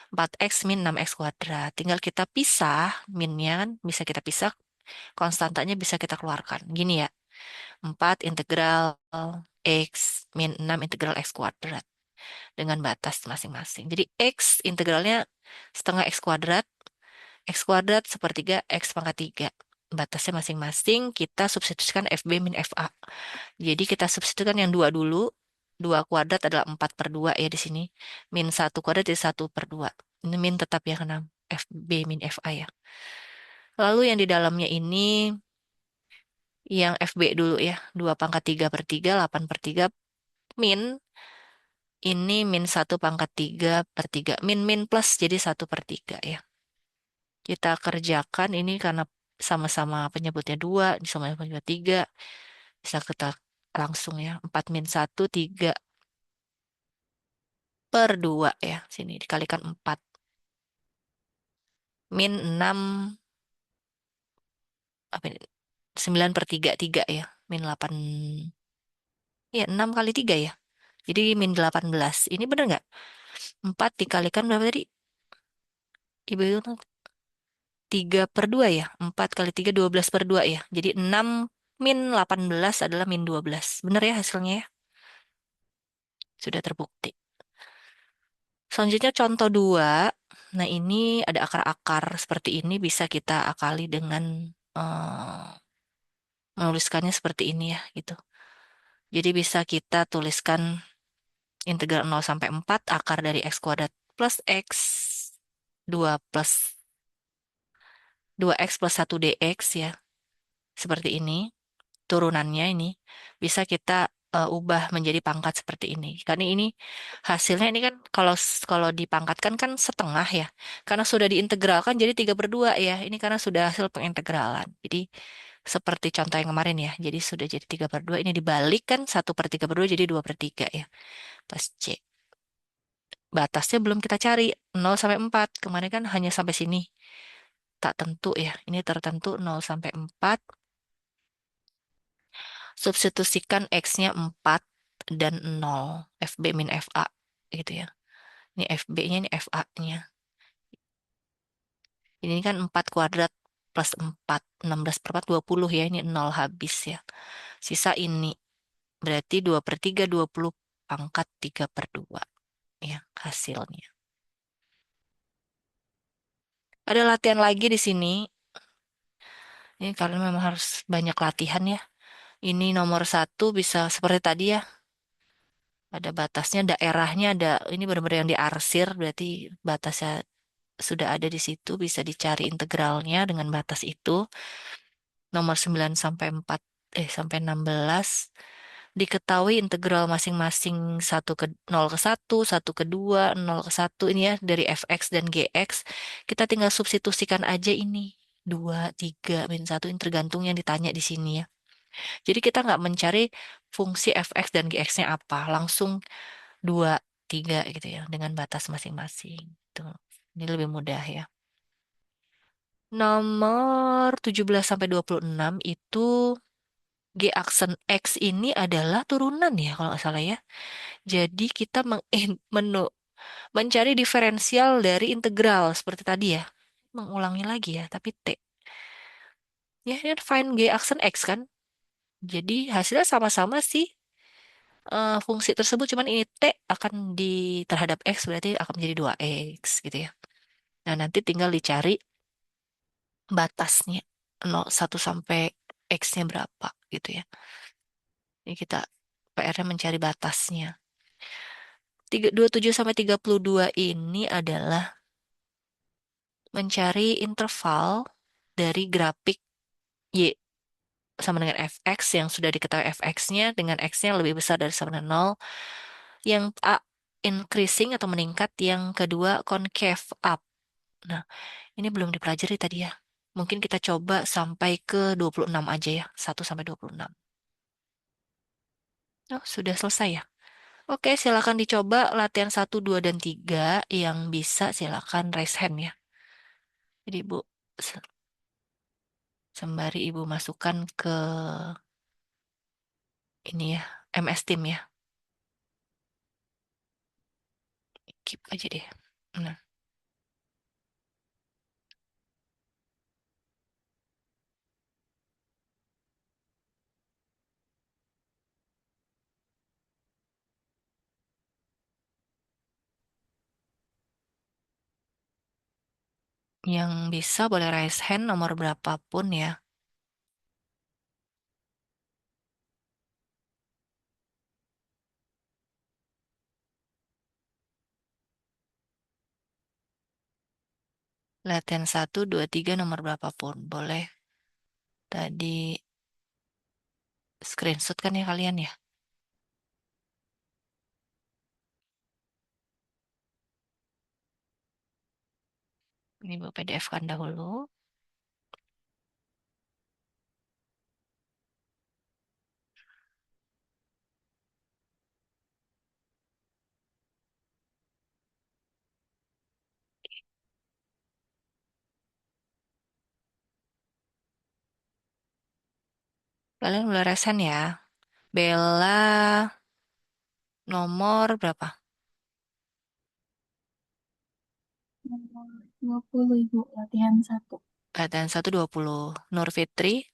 4x min 6x kuadrat. Tinggal kita pisah minnya kan, bisa kita pisah, konstantanya bisa kita keluarkan. Gini ya, 4 integral x min 6 integral x kuadrat dengan batas masing-masing. Jadi x integralnya setengah x kuadrat sepertiga x pangkat 3. Batasnya masing-masing kita substitusikan FB min FA. Jadi kita substitusikan yang 2 dulu. 2 kuadrat adalah 4/2 ya di sini. Min 1 kuadrat jadi 1/2. Ini min tetap ya karena FB min FA ya. Lalu yang di dalamnya ini yang FB dulu ya. 2 pangkat 3/3, 8/3 min ini min 1 pangkat 3/3. Min plus jadi 1/3 ya. Kita kerjakan ini karena sama-sama penyebutnya 2, sama-sama penyebut 3. Bisa kita langsung ya. 4 min 1, 3/2 ya. Sini dikalikan 4. Min 6, apa ini? 9/3, 3 ya. Min 8, ya 6 kali 3 ya. Jadi min 18. Ini bener nggak? 4 dikalikan berapa tadi? Ibu itu 3/2 ya. 4 kali 3, 12/2 ya. Jadi 6 min 18 adalah min 12. Bener ya hasilnya ya? Sudah terbukti. Selanjutnya contoh 2. Nah ini ada akar-akar seperti ini bisa kita akali dengan menuliskannya seperti ini ya gitu. Jadi bisa kita tuliskan integral 0 sampai 4 akar dari x kuadrat plus x 2 plus 2x plus 1 dx ya. Seperti ini. Turunannya ini bisa kita ubah menjadi pangkat seperti ini. Karena ini hasilnya ini kan kalau dipangkatkan kan setengah ya. Karena sudah diintegralkan jadi 3/2 ya. Ini karena sudah hasil pengintegralan. Jadi seperti contoh yang kemarin ya. Jadi sudah jadi 3/2. Ini dibalik kan 1/3/2 jadi 2/3 ya. Pas C. Batasnya belum kita cari. 0 sampai 4. Kemarin kan hanya sampai sini. Tak tentu ya. Ini tertentu 0 sampai 4. Substitusikan X-nya 4 dan 0. FB min FA. Gitu ya. Ini FB-nya, ini FA-nya. Ini kan 4 kuadrat plus 4. 16/4, 20 ya. Ini 0 habis ya. Sisa ini. Berarti 2/3, 20 pangkat 3/2. Ya, hasilnya. Ada latihan lagi di sini. Ini kalian memang harus banyak latihan ya. Ini nomor 1 bisa seperti tadi ya. Ada batasnya, daerahnya ada. Ini benar-benar yang diarsir. Berarti batasnya sudah ada di situ. Bisa dicari integralnya dengan batas itu. Nomor 9 sampai 4, sampai 16. Diketahui integral masing-masing 0 ke 1, 1 ke 2, 0 ke 1 ini ya dari fx dan gx. Kita tinggal substitusikan aja ini. 2, 3, min 1 ini tergantung yang ditanya di sini ya. Jadi kita nggak mencari fungsi fx dan gx-nya apa. Langsung 2, 3 gitu ya dengan batas masing-masing. Tuh. Ini lebih mudah ya. Nomor 17 sampai 26 itu G aksen X ini adalah turunan ya kalau nggak salah ya. Jadi kita mencari diferensial dari integral seperti tadi ya. Mengulangi lagi ya, tapi T. Ya, ini find G aksen X kan. Jadi hasilnya sama-sama sih fungsi tersebut, cuman ini T akan terhadap X berarti akan menjadi 2X gitu ya. Nah, nanti tinggal dicari batasnya 1 sampai X-nya berapa gitu ya. Ini kita PR-nya mencari batasnya. 27 sampai 32 ini adalah mencari interval dari grafik Y sama dengan fx yang sudah diketahui fx-nya dengan x-nya lebih besar dari sama dengan 0. Yang A increasing atau meningkat, yang kedua concave up. Nah, ini belum dipelajari tadi ya. Mungkin kita coba sampai ke 26 aja ya, 1 sampai 26. Oh, sudah selesai ya. Oke, silakan dicoba latihan 1, 2, dan 3. Yang bisa silakan raise hand ya. Jadi Ibu, sembari Ibu masukkan ke ini ya, MS Team ya. Skip aja deh. Nah, yang bisa boleh raise hand nomor berapapun ya. Latihan 1, 2, 3 nomor berapapun. Boleh tadi screenshot kan ya kalian ya. Ini Bu PDF kan dahulu. Kalian boleh raise hand ya. Bella nomor berapa? Nomor 20 Ibu, latihan 1. Latihan 1, 20. Nur Fitri.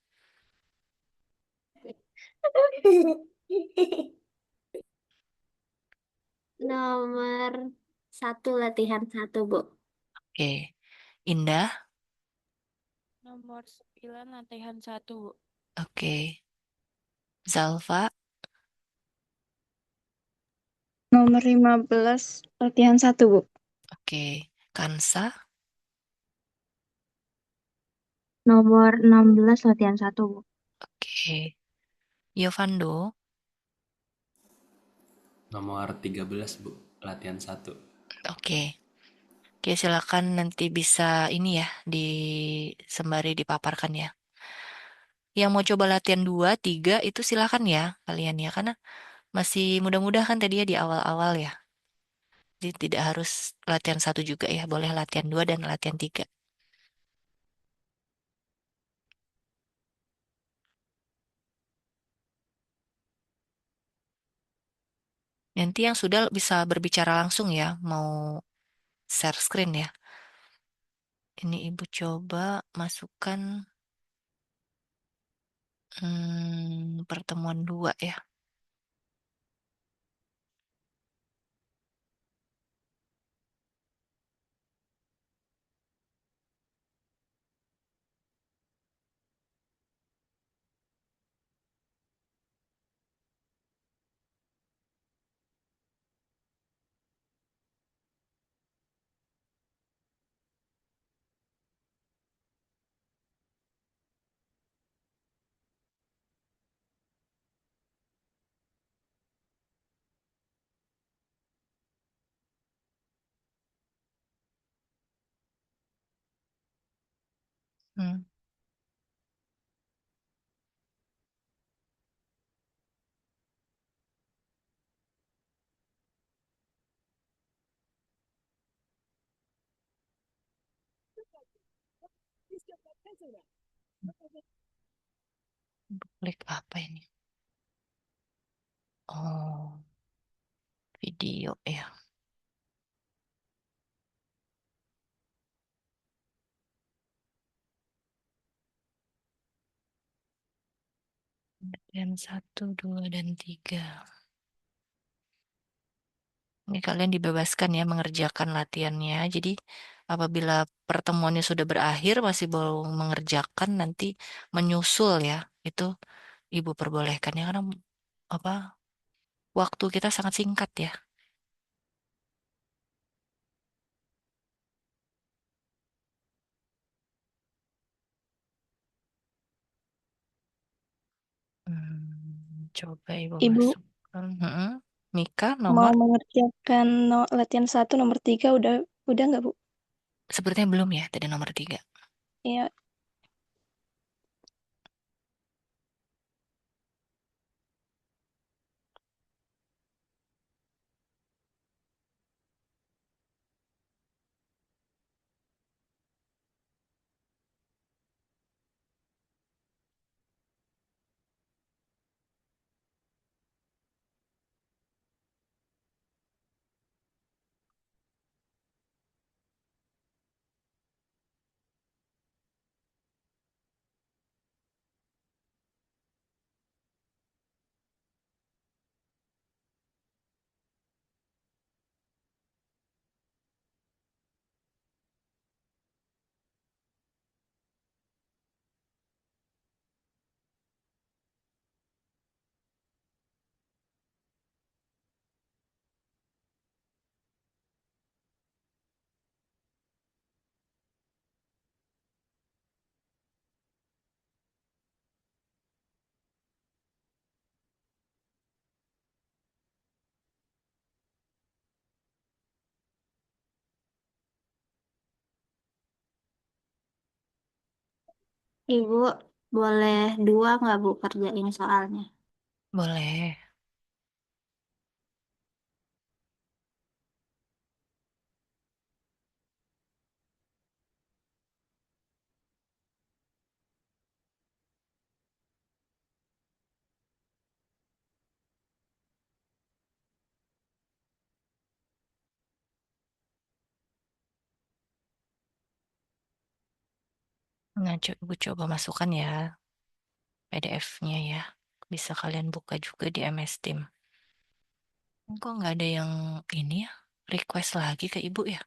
Nomor 1, latihan 1, Bu. Oke. Indah. Nomor 9 latihan 1, Bu. Oke. Zalfa. Nomor 15, latihan 1, Bu. Oke. Kansa. Nomor 16, latihan 1, Bu. Oke. Yovando. Nomor 13, Bu. Latihan 1. Oke. Oke, silakan nanti bisa ini ya, sembari dipaparkan ya. Yang mau coba latihan 2, 3 itu silakan ya kalian ya, karena masih mudah-mudah kan tadi ya di awal-awal ya. Jadi tidak harus latihan 1 juga ya, boleh latihan 2 dan latihan 3. Nanti yang sudah bisa berbicara langsung ya, mau share screen ya. Ini Ibu coba masukkan pertemuan 2 ya. Hmm. Klik apa ini? Oh, video ya. Dan 1, 2, dan 3. Ini kalian dibebaskan ya mengerjakan latihannya. Jadi apabila pertemuannya sudah berakhir masih belum mengerjakan nanti menyusul ya. Itu Ibu perbolehkan ya karena apa? Waktu kita sangat singkat ya. Coba Ibu Ibu masukkan. Mika mau nomor mengerjakan latihan 1 nomor 3 udah nggak, Bu? sepertinya belum ya tadi nomor 3. Iya, Ibu boleh dua nggak Bu kerjain soalnya? Boleh. Nah, Ibu coba masukkan ya PDF-nya ya. Bisa kalian buka juga di MS Team. Kok nggak ada yang ini ya? Request lagi ke Ibu ya?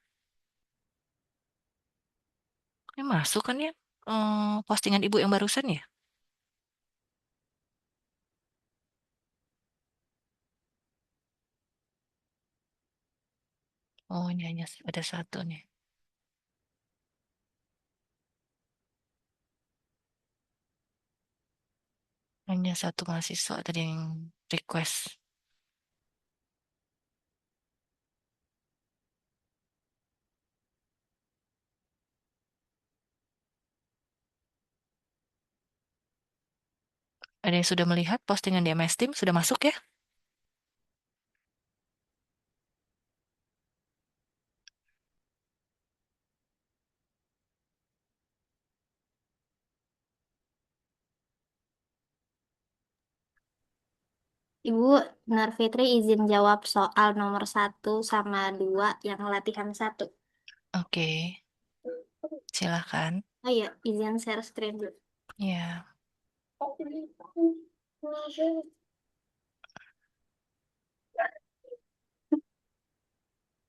Ini masuk kan ya? Postingan Ibu yang barusan ya? Oh, ini hanya ada satu nih. Hanya satu mahasiswa tadi yang request. Ada yang sudah melihat postingan di MS Team? Sudah masuk ya? Ibu Nur Fitri izin jawab soal nomor 1 sama 2 yang latihan 1. Oke, silahkan. Oh iya, izin share screen dulu. Ya,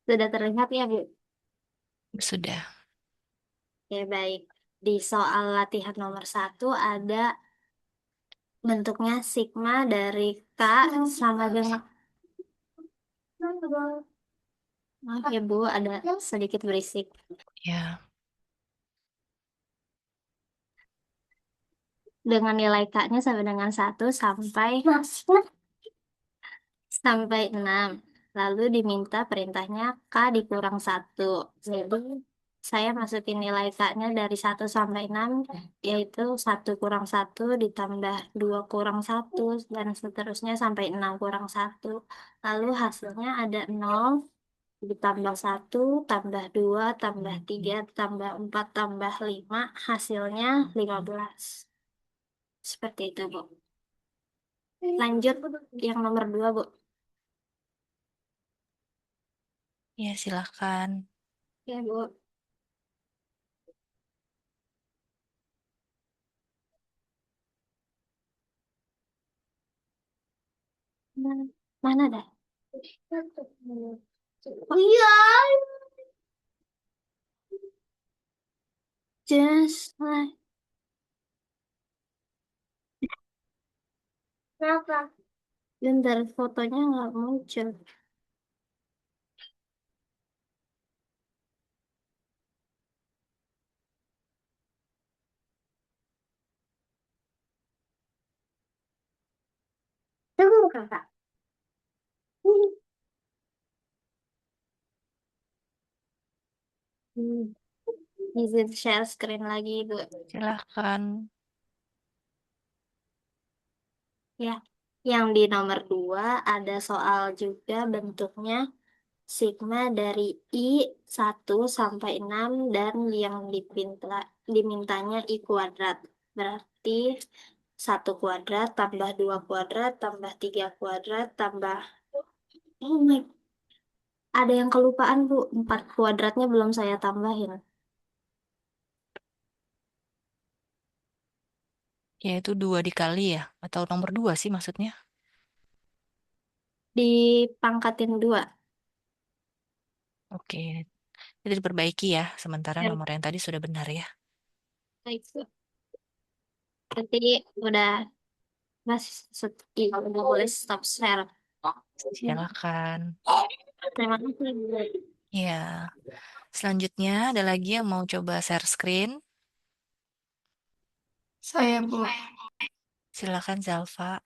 Sudah terlihat ya Bu? sudah. Oke, baik. Di soal latihan nomor 1 ada bentuknya sigma dari K sama dengan... Maaf ya Bu, ada sedikit berisik. Ya, Dengan nilai K-nya sama dengan 1 sampai 6. Lalu diminta perintahnya K dikurang 1. Jadi saya masukin nilai K-nya dari 1 sampai 6, yaitu 1 kurang 1 ditambah 2 kurang 1, dan seterusnya sampai 6 kurang 1. Lalu hasilnya ada 0, ditambah 1, tambah 2, tambah 3, tambah 4, tambah 5, hasilnya 15. Seperti itu, Bu. Lanjut yang nomor 2, Bu. ya silahkan. Ya, Bu. Mana, mana dah? Oh iya. Just like... Kenapa? Bentar, fotonya nggak muncul. Tunggu, Kakak. Hmm. Izin share screen lagi, Bu. Silahkan. Ya, yang di nomor 2 ada soal juga bentuknya sigma dari I 1 sampai 6 dan yang dimintanya I kuadrat. Berarti 1 kuadrat tambah 2 kuadrat tambah 3 kuadrat tambah... Oh my, ada yang kelupaan Bu. 4 kuadratnya belum saya tambahin. Ya itu 2 dikali ya? Atau nomor 2 sih maksudnya? Dipangkatin 2. Oke, itu diperbaiki ya. Sementara Ya, nomor yang tadi sudah benar ya. baik, Bu. Berarti udah Mas, iya, udah boleh stop share. Silakan. Terima kasih, Bu. Ya, selanjutnya ada lagi yang mau coba share screen. Saya, Bu. Silakan Zalfa.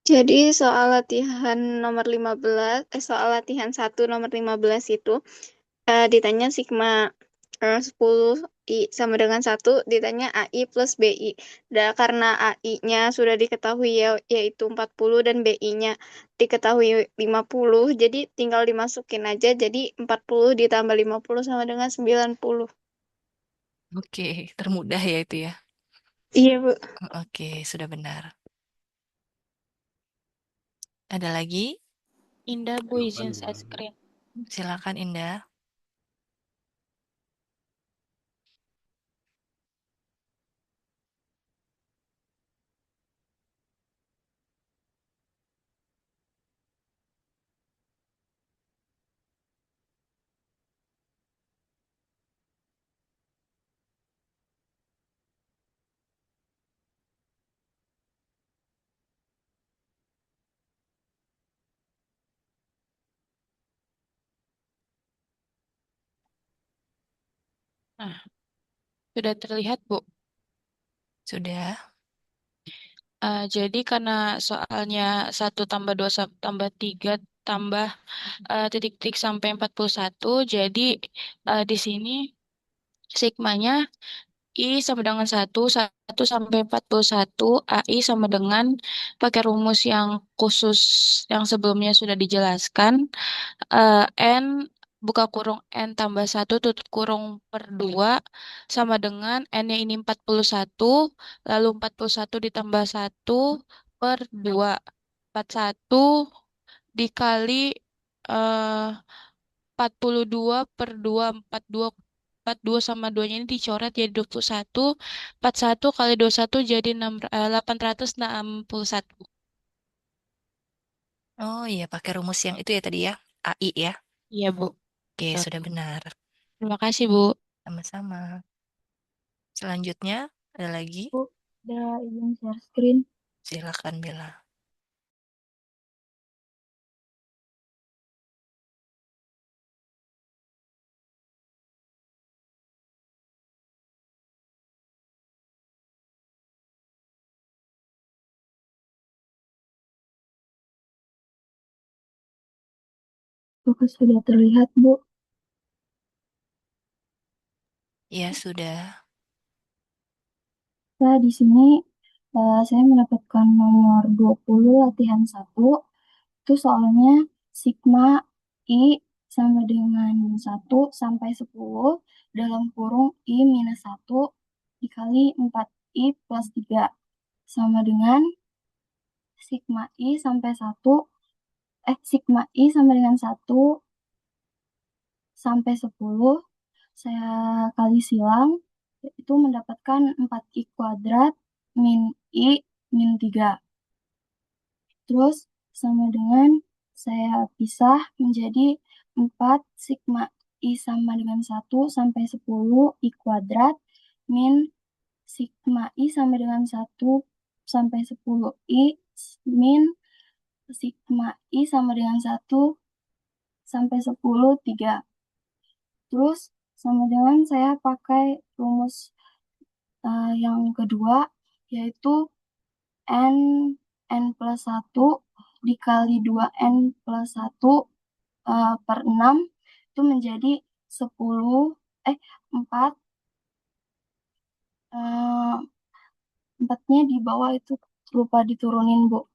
Jadi soal latihan 1 nomor 15 itu ditanya sigma 10 I sama dengan 1, ditanya AI plus BI. Karena AI-nya sudah diketahui yaitu 40 dan BI-nya diketahui 50, jadi tinggal dimasukin aja. Jadi 40 ditambah 50 sama dengan 90. Oke, termudah ya itu ya. Iya, Bu. Oke, sudah benar. Ada lagi? Indah Bu izin Jawaban share belum. screen. Silakan Indah. Nah, sudah terlihat Bu. Sudah. Jadi karena soalnya 1 tambah 2 tambah 3 tambah titik-titik sampai 41, jadi di sini sigmanya I sama dengan 1 sampai 41, AI sama dengan pakai rumus yang khusus yang sebelumnya sudah dijelaskan, N buka kurung N tambah 1 tutup kurung per 2 sama dengan N-nya ini 41, lalu 41 ditambah 1 per 2. 41 dikali eh, 42 per 2, 42 sama 2-nya ini dicoret jadi 21. 41 kali 21 jadi 861. Oh iya, pakai rumus yang itu ya tadi ya. AI ya. Iya, Bu. Oke, Betul. sudah benar. Terima kasih, Bu. Sama-sama. Selanjutnya, ada lagi? Bu, udah izin share screen. Silakan Bella. Apakah sudah terlihat, Bu? Ya, sudah. Nah, di sini saya mendapatkan nomor 20 latihan 1. Itu soalnya sigma I sama dengan 1 sampai 10 dalam kurung I minus 1 dikali 4I plus 3 sama dengan sigma I sampai 1, sigma I sama dengan 1 sampai 10 saya kali silang, itu mendapatkan 4I kuadrat min I min 3. Terus sama dengan saya pisah menjadi 4 sigma I sama dengan 1 sampai 10 I kuadrat min sigma I sama dengan 1 sampai 10 I min sigma I sama dengan 1 sampai 10 3. Terus sama dengan saya pakai rumus yang kedua, yaitu N plus 1 dikali 2N plus 1 per 6 itu menjadi 10, 4, 4-nya di bawah itu lupa diturunin, Bu.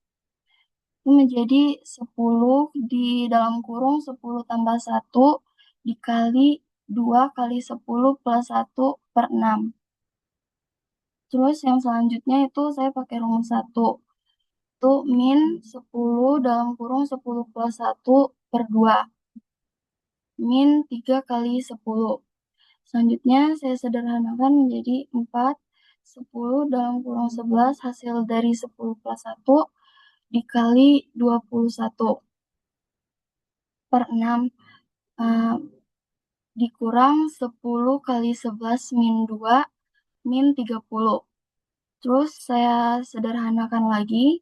Itu menjadi 10 di dalam kurung 10 tambah 1 dikali 2 kali 10 plus 1 per 6. Terus yang selanjutnya itu saya pakai rumus 1. Itu min 10 dalam kurung 10 plus 1 per 2. Min 3 kali 10. Selanjutnya saya sederhanakan menjadi 4. 10 dalam kurung 11 hasil dari 10 plus 1 dikali 21 per 6 dikurang 10 kali 11 min 2 min 30. Terus saya sederhanakan lagi,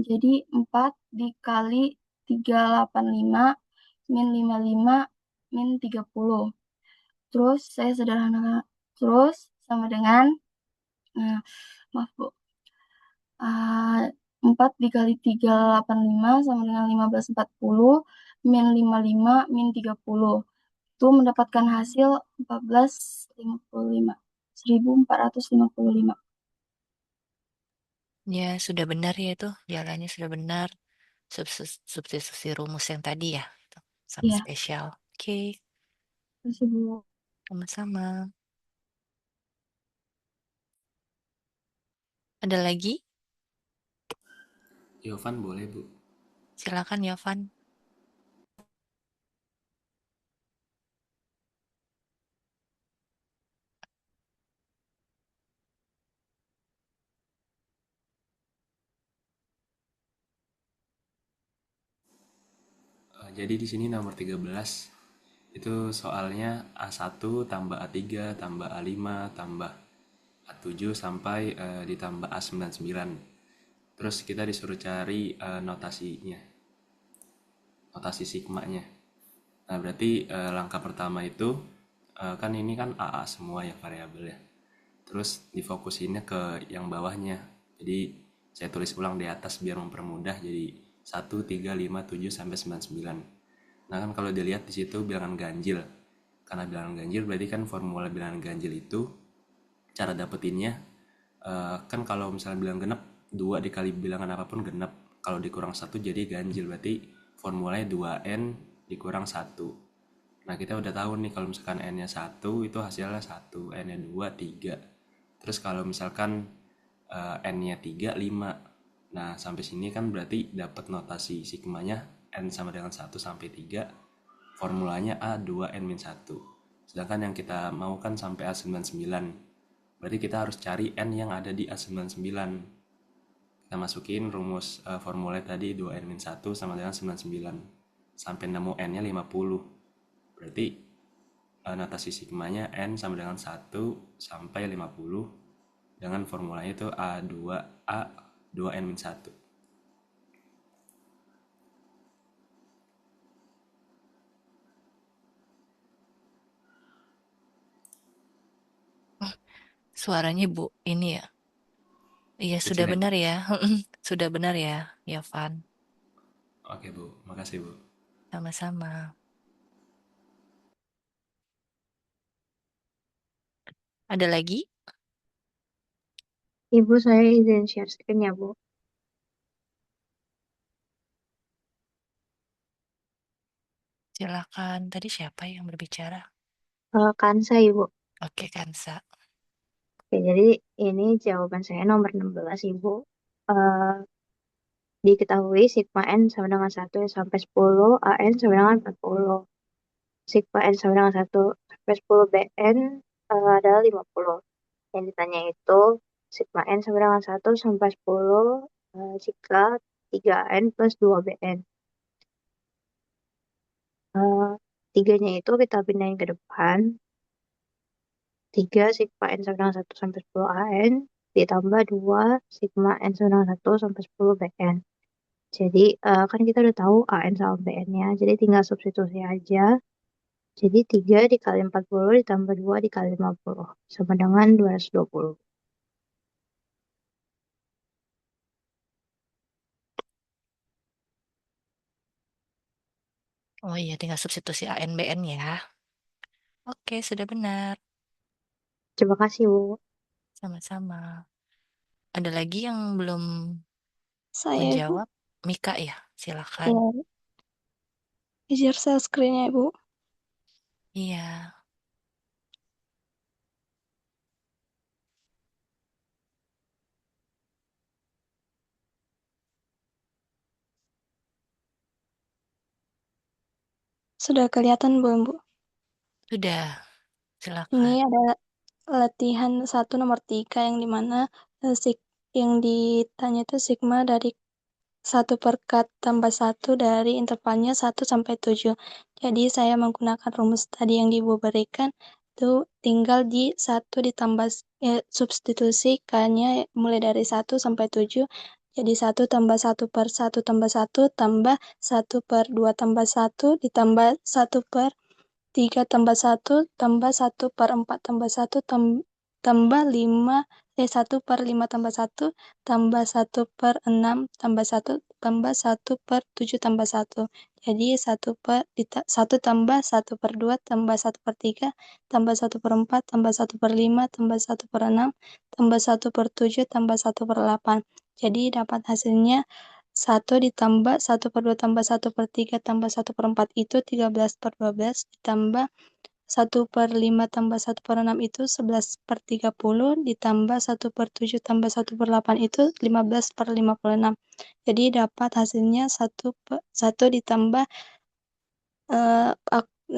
jadi 4 dikali 385 min 55 min 30. Terus saya sederhanakan terus sama dengan maaf Bu, 4 dikali 385 sama dengan 1540 min 55 min 30. Itu mendapatkan hasil 1455. 1455. Ya, sudah benar ya itu. Jalannya sudah benar. Substitusi rumus yang tadi ya. Sama Ya, spesial. Oke, kasih Bu. sama-sama. Ada lagi? Yovan boleh Bu. Silakan ya, Van. Jadi di sini nomor 13 itu soalnya A1 tambah A3 tambah A5 tambah A7 sampai ditambah A99. Terus kita disuruh cari notasinya, notasi sigmanya. Nah, berarti langkah pertama itu kan ini kan AA semua ya variabelnya. Terus difokusinnya ke yang bawahnya. Jadi saya tulis ulang di atas biar mempermudah, jadi 1, 3, 5, 7 sampai 99. Nah, kan kalau dilihat di situ bilangan ganjil. Karena bilangan ganjil berarti kan formula bilangan ganjil itu cara dapetinnya kan kalau misalnya bilang genep 2 dikali bilangan apapun genep. Kalau dikurang 1 jadi ganjil, berarti formulanya 2n dikurang 1. Nah, kita udah tahu nih kalau misalkan n-nya 1 itu hasilnya 1, n-nya 2, 3. Terus kalau misalkan n-nya 3, 5. Nah, sampai sini kan berarti dapat notasi sigmanya n sama dengan 1 sampai 3. Formulanya A 2n min 1. Sedangkan yang kita mau kan sampai A99. Berarti kita harus cari n yang ada di A99. Kita masukin rumus formula tadi 2n min 1 sama dengan 99. Sampai nemu n-nya 50. Berarti notasi sigmanya n sama dengan 1 sampai 50 dengan formulanya itu A 2n min 1. Suaranya Bu, ini ya. Iya, sudah Kecil ya? benar ya. Sudah benar ya, ya Van. Oke Bu, makasih Bu. Sama-sama. Ada lagi? Ibu, saya izin share screen ya, Bu. Silakan. Tadi siapa yang berbicara? Kansa, Ibu. Oke, Kansa. Oke, jadi ini jawaban saya nomor 16, Ibu. Eh, diketahui sigma N sama dengan 1 sampai 10, AN sama dengan 40. Sigma N sama dengan 1 sampai 10, BN adalah 50. Yang ditanya itu sigma N sama dengan 1 sampai 10 jika 3N plus 2BN. Tiganya itu kita pindahin ke depan. 3 sigma N sama dengan 1 sampai 10 AN ditambah 2 sigma N sama dengan 1 sampai 10 BN. Jadi kan kita udah tahu AN sama BN-nya, jadi tinggal substitusi aja. Jadi 3 dikali 40 ditambah 2 dikali 50 sama dengan 220. Oh iya, tinggal substitusi ANBN ya. Oke, sudah benar. Terima kasih, Bu. Sama-sama. Ada lagi yang belum Saya, Ibu. menjawab? Mika ya, silakan. Ya, share share screen-nya, Ibu. Iya. Sudah kelihatan belum, Bu? Sudah, Ini silakan. ada latihan 1 nomor 3 yang dimana yang ditanya itu sigma dari 1 per kat tambah 1 dari intervalnya 1 sampai 7. Jadi saya menggunakan rumus tadi yang Ibu berikan, itu tinggal di 1 ditambah substitusi K-nya mulai dari 1 sampai 7. Jadi 1 tambah 1 per 1 tambah 1 tambah 1 per 2 tambah 1 ditambah 1 per 3 tambah 1 tambah 1 per 4 tambah 1 tambah 5 1 per 5 tambah 1 tambah 1 per 6 tambah 1 tambah 1 per 7 tambah 1. Jadi 1 tambah 1 per 2 tambah 1 per 3 tambah 1 per 4 tambah 1 per 5 tambah 1 per 6 tambah 1 per 7 tambah 1 per 8. Jadi dapat hasilnya 1 ditambah 1 per 2 tambah 1 per 3 tambah 1 per 4 itu 13 per 12 ditambah 1 per 5 tambah 1 per 6 itu 11 per 30 ditambah 1 per 7 tambah 1 per 8 itu 15 per 56. Jadi dapat hasilnya 1 ditambah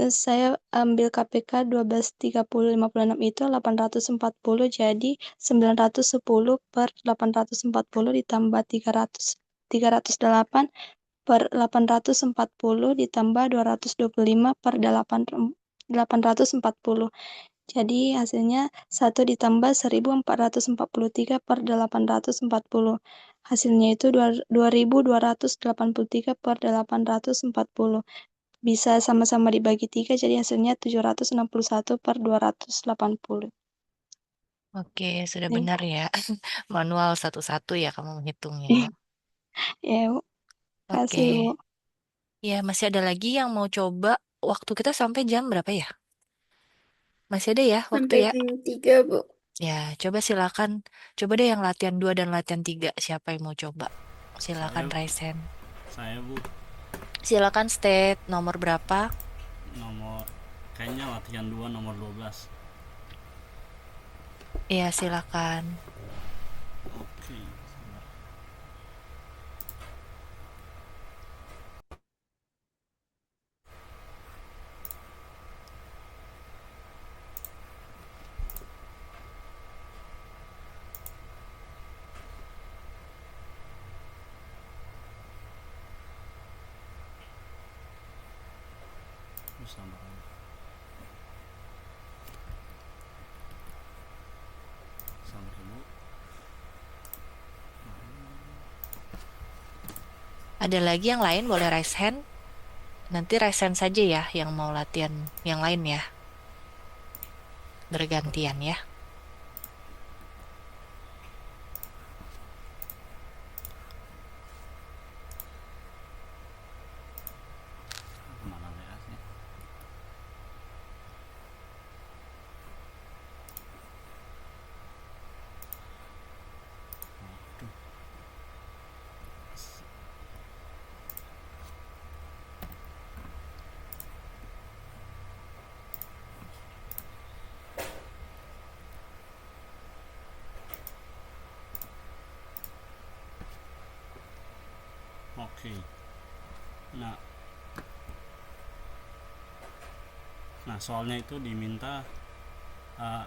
saya ambil KPK 12, 30, 56 itu 840 jadi 910 per 840 ditambah 308 per 840 ditambah 225 per 840. Jadi hasilnya 1 ditambah 1443 per 840. Hasilnya itu 2283 per 840. Bisa sama-sama dibagi 3 jadi hasilnya 761 per 280. Oke, sudah Nih, benar ya. Manual satu-satu ya kamu menghitungnya. ya, Bu. Oke. Kasih, Bu. Ya, masih ada lagi yang mau coba. Waktu kita sampai jam berapa ya? Masih ada ya waktu Sampai ya? jam 3, Bu. Ya, coba silakan. Coba deh yang latihan 2 dan latihan 3. Siapa yang mau coba? Silakan Saya raise hand. saya Bu, Silakan state nomor berapa? nomor kayaknya latihan 2 nomor 12. Iya, silakan. Oke, sebentar. Sabar aja. Sabar ya, Bu. Ada lagi yang lain boleh raise hand. Nanti raise hand saja ya yang mau latihan yang lain ya. Bergantian ya. Kemana WA-nya? Waduh. Oke. Nah, soalnya itu diminta uh,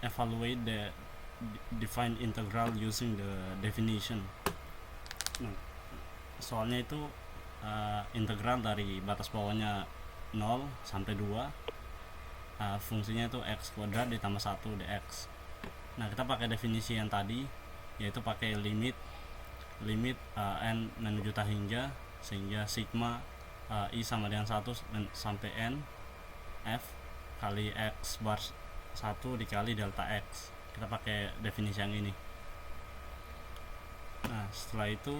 evaluate the defined integral using the definition. Nah, soalnya itu integral dari batas bawahnya 0 sampai 2, fungsinya itu x kuadrat ditambah 1 dx. Nah, kita pakai definisi yang tadi, yaitu pakai limit n menuju hingga, sehingga sigma i sama dengan 1 sampai n f kali x bar 1 dikali delta x. Kita pakai definisi yang ini. Nah, setelah itu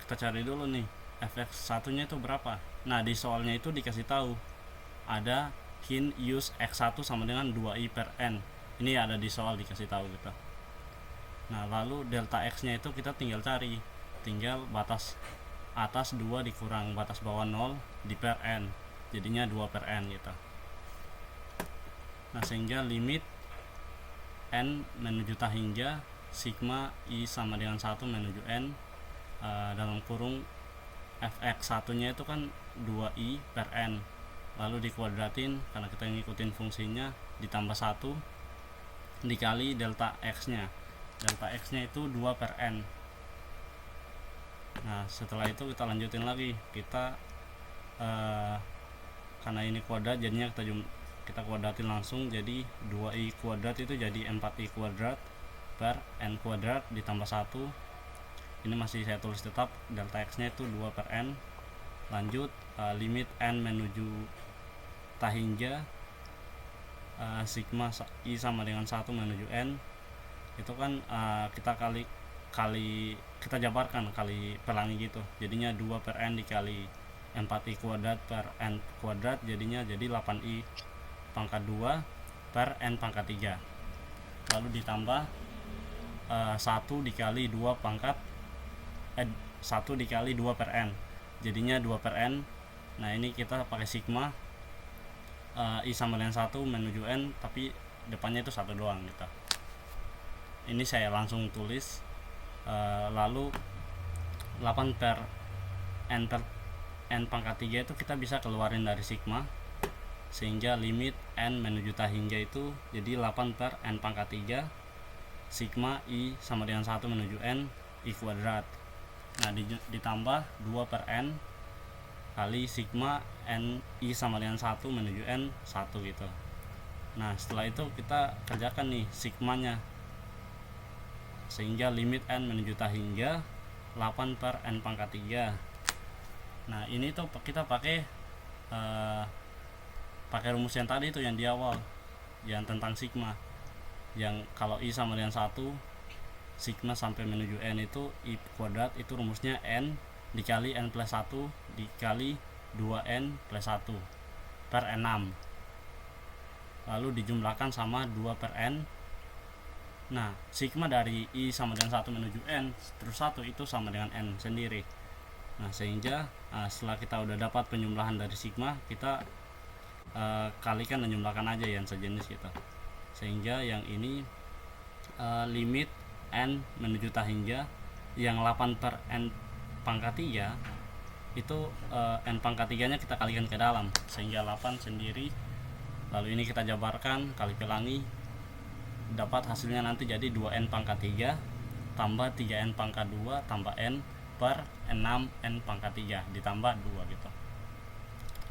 kita cari dulu nih fx satunya itu berapa. Nah, di soalnya itu dikasih tahu ada hint use x1 sama dengan 2i per n. Ini ada di soal dikasih tahu kita. Nah, lalu delta x nya itu kita tinggal cari, tinggal batas atas 2 dikurang batas bawah 0 di per n, jadinya 2 per n gitu. Nah, sehingga limit n menuju hingga sigma i sama dengan 1 menuju n dalam kurung fx satunya itu kan 2i per n, lalu dikuadratin karena kita ngikutin fungsinya, ditambah 1 dikali delta x nya. Delta x nya itu 2 per n. Nah, setelah itu kita lanjutin lagi, kita karena ini kuadrat jadinya kita kuadratin langsung, jadi 2i kuadrat itu jadi 4i kuadrat per n kuadrat ditambah 1. Ini masih saya tulis tetap, delta x nya itu 2 per n. Lanjut limit n menuju hingga sigma i sama dengan 1 menuju n itu kan kita kali kali kita jabarkan kali pelangi gitu, jadinya 2 per n dikali 4i kuadrat per n kuadrat, jadinya jadi 8i pangkat 2 per n pangkat 3, lalu ditambah 1 dikali 2 pangkat 1 dikali 2 per n, jadinya 2 per n. Nah ini kita pakai sigma i sama dengan 1 menuju n, tapi depannya itu 1 doang gitu. Ini saya langsung tulis, lalu 8 per n pangkat 3 itu kita bisa keluarin dari sigma, sehingga limit n menuju hingga itu jadi 8 per n pangkat 3 sigma i sama dengan 1 menuju n i kuadrat. Nah ditambah 2 per n kali sigma n i sama dengan 1 menuju n 1 gitu. Nah setelah itu kita kerjakan nih sigmanya, sehingga limit n menuju hingga 8 per n pangkat 3. Nah ini tuh kita pakai rumus yang tadi tuh yang di awal, yang tentang sigma, yang kalau i sama dengan 1 sigma sampai menuju n itu i kuadrat, itu rumusnya n dikali n plus 1 dikali 2n plus 1 per n6, lalu dijumlahkan sama 2 per n. Nah sigma dari i sama dengan 1 menuju n terus 1 itu sama dengan n sendiri. Nah sehingga setelah kita udah dapat penjumlahan dari sigma, kita kalikan dan jumlahkan aja yang sejenis gitu, sehingga yang ini limit n menuju hingga yang 8 per n pangkat 3 itu n pangkat 3 nya kita kalikan ke dalam, sehingga 8 sendiri, lalu ini kita jabarkan kali pelangi, dapat hasilnya nanti jadi 2n pangkat 3 tambah 3n pangkat 2 tambah n per 6n pangkat 3 ditambah 2 gitu.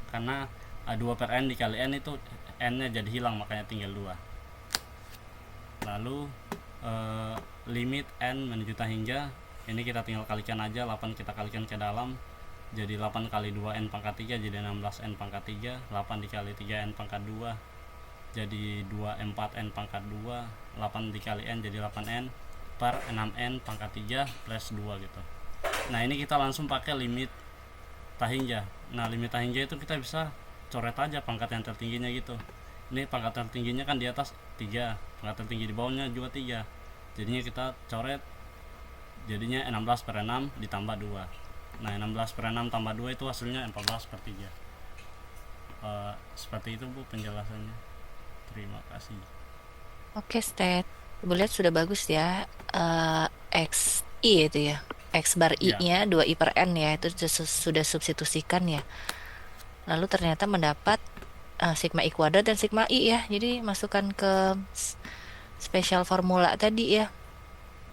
Karena 2 per n dikali n itu n nya jadi hilang, makanya tinggal 2. Lalu limit n menuju hingga ini kita tinggal kalikan aja, 8 kita kalikan ke dalam, jadi 8 kali 2n pangkat 3 jadi 16n pangkat 3, 8 dikali 3n pangkat 2 jadi 24n pangkat 2, 8 dikali n jadi 8n per 6n pangkat 3 plus 2 gitu. Nah ini kita langsung pakai limit hingga. Nah limit hingga itu kita bisa coret aja pangkat yang tertingginya gitu. Ini pangkat tertingginya kan di atas 3, pangkat tertinggi di bawahnya juga 3, jadinya kita coret, jadinya 16 per 6 ditambah 2. Nah 16 per 6 tambah 2 itu hasilnya 14 per 3. Seperti itu Bu penjelasannya. Terima kasih. Oke, Stet. Ibu lihat sudah bagus ya. X I itu ya. X bar Ya, I-nya 2i per n ya. Itu sudah substitusikan ya. Lalu ternyata mendapat sigma i kuadrat dan sigma i ya. Jadi masukkan ke spesial formula tadi ya.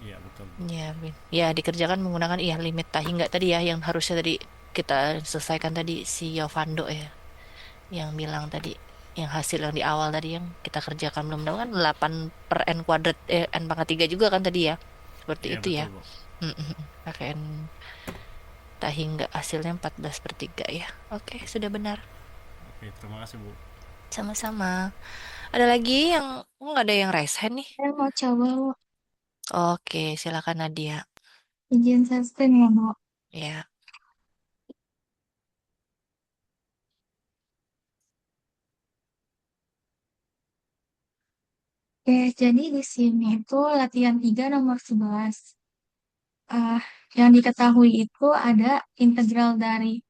iya betul Bu. Ya, ya dikerjakan menggunakan limit hingga tadi ya, yang harusnya tadi kita selesaikan tadi si Yovando ya, yang bilang tadi, yang hasil yang di awal tadi yang kita kerjakan belum tahu kan 8 per n kuadrat n pangkat 3 juga kan tadi ya, seperti Iya itu ya. betul Bu. Pakai n hingga hasilnya 14 per 3 ya. Oke, sudah benar. Oke, terima kasih Bu. Sama-sama. Ada lagi yang nggak ada yang raise hand nih? Saya mau coba, Bu. Oke, silakan Nadia. Izin saya screen ya, Bu. Ya. Oke, jadi di sini itu latihan 3 nomor 11. Ah, yang diketahui itu ada integral dari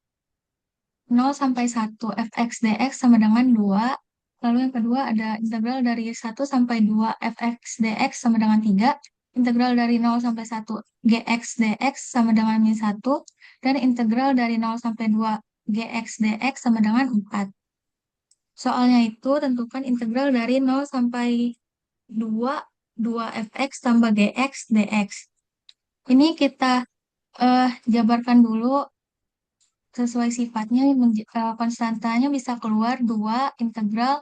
0 sampai 1 fx dx sama dengan 2. Lalu yang kedua ada integral dari 1 sampai 2 fx dx sama dengan 3. Integral dari 0 sampai 1 gx dx sama dengan min 1. Dan integral dari 0 sampai 2 gx dx sama dengan 4. Soalnya itu tentukan integral dari 0 sampai 2 fx tambah gx dx. Ini kita jabarkan dulu sesuai sifatnya. Konstantanya bisa keluar 2 integral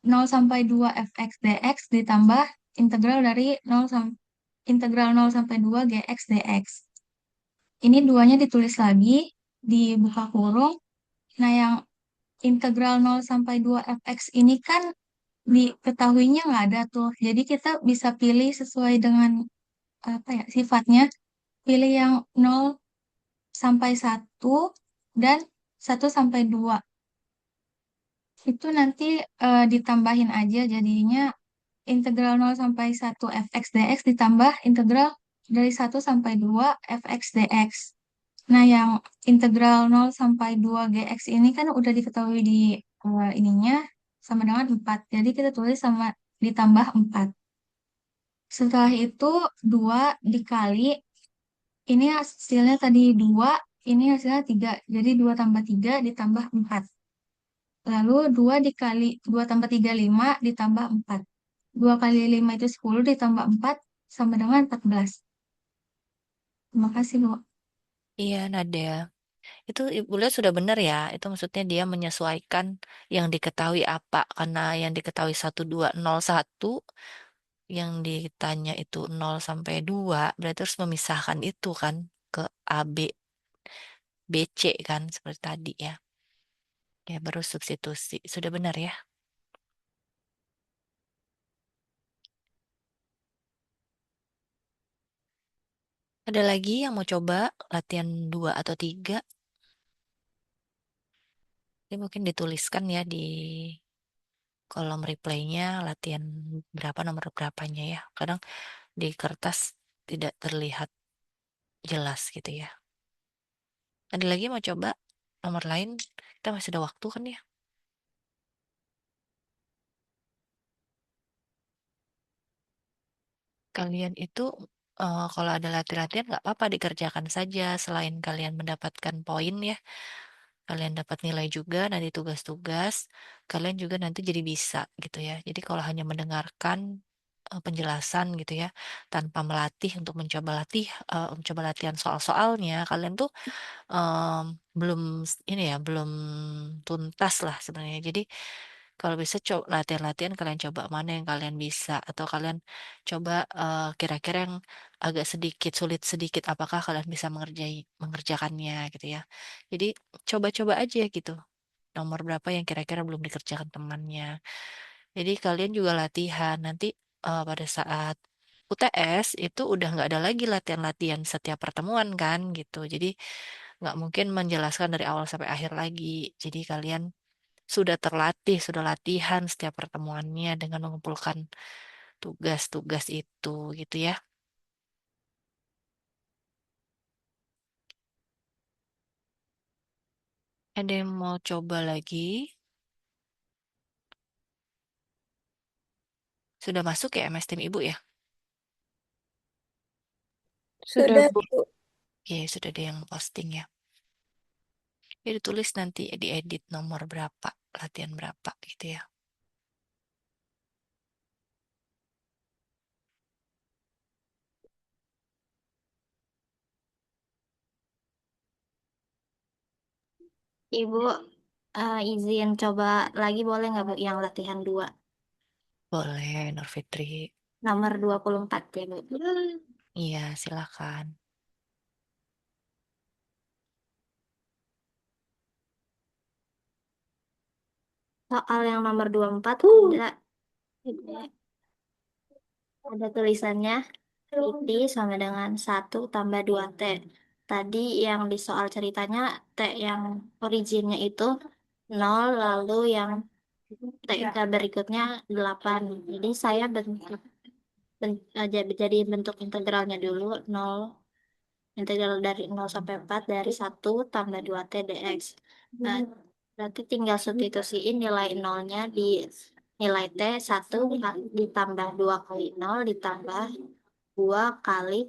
0 sampai 2 fx dx ditambah integral dari 0 sampai 2 gx dx. Ini duanya ditulis lagi, dibuka kurung. Nah, yang integral 0 sampai 2 fx ini kan diketahuinya nggak ada tuh. Jadi kita bisa pilih sesuai dengan apa ya sifatnya. Pilih yang 0 sampai 1 dan 1 sampai 2. Itu nanti ditambahin aja jadinya integral 0 sampai 1 fx dx ditambah integral dari 1 sampai 2 fx dx. Nah, yang integral 0 sampai 2 gx ini kan udah diketahui di ininya sama dengan 4. Jadi kita tulis sama ditambah 4. Setelah itu 2 dikali, ini hasilnya tadi 2, ini hasilnya 3. Jadi 2 tambah 3 ditambah 4. Lalu 2 dikali 2 tambah 3 5 ditambah 4. 2 kali 5 itu 10 ditambah 4 sama dengan 14. Terima kasih, Bu. Iya, Nada. Itu Ibu lihat sudah benar ya. Itu maksudnya dia menyesuaikan yang diketahui apa. Karena yang diketahui 1201, yang ditanya itu 0 sampai 2, berarti harus memisahkan itu kan ke A, B, B, C kan seperti tadi ya. Ya baru substitusi. Sudah benar ya. Ada lagi yang mau coba latihan 2 atau 3? Ini mungkin dituliskan ya di kolom replaynya latihan berapa nomor berapanya ya. Kadang di kertas tidak terlihat jelas gitu ya. Ada lagi mau coba nomor lain? Kita masih ada waktu kan ya? Kalian itu kalau ada latihan-latihan nggak apa-apa dikerjakan saja selain kalian mendapatkan poin ya. Kalian dapat nilai juga nanti tugas-tugas. Kalian juga nanti jadi bisa gitu ya. Jadi kalau hanya mendengarkan penjelasan gitu ya tanpa melatih untuk mencoba latihan soal-soalnya, kalian tuh em, belum ini ya belum tuntas lah sebenarnya. Jadi kalau bisa coba latihan-latihan kalian coba mana yang kalian bisa atau kalian coba kira-kira yang agak sedikit sulit sedikit apakah kalian bisa mengerjakannya gitu ya. Jadi coba-coba aja gitu. Nomor berapa yang kira-kira belum dikerjakan temannya. Jadi kalian juga latihan nanti pada saat UTS itu udah nggak ada lagi latihan-latihan setiap pertemuan kan gitu. Jadi nggak mungkin menjelaskan dari awal sampai akhir lagi. Jadi kalian sudah terlatih, sudah latihan setiap pertemuannya dengan mengumpulkan tugas-tugas itu gitu ya. Ada yang mau coba lagi? Sudah masuk ya MS Tim Ibu ya? Sudah, Bu. Oke, sudah ada yang posting ya. Ya ditulis nanti diedit nomor berapa, latihan berapa gitu ya. Ibu izin coba lagi boleh nggak Bu yang latihan 2? Boleh, Nur Fitri. Nomor 24 ya Bu. Iya, silakan. Soal yang nomor 24 ada tulisannya T sama dengan 1 tambah 2T. Tadi yang di soal ceritanya T yang originnya itu 0, lalu yang T berikutnya 8. Jadi saya jadi bentuk integralnya dulu 0, integral dari 0 sampai 4 dari 1 tambah 2T dx. Nah, berarti tinggal substitusiin nilai nolnya di nilai T 1 ditambah 2 kali 0 ditambah 2 kali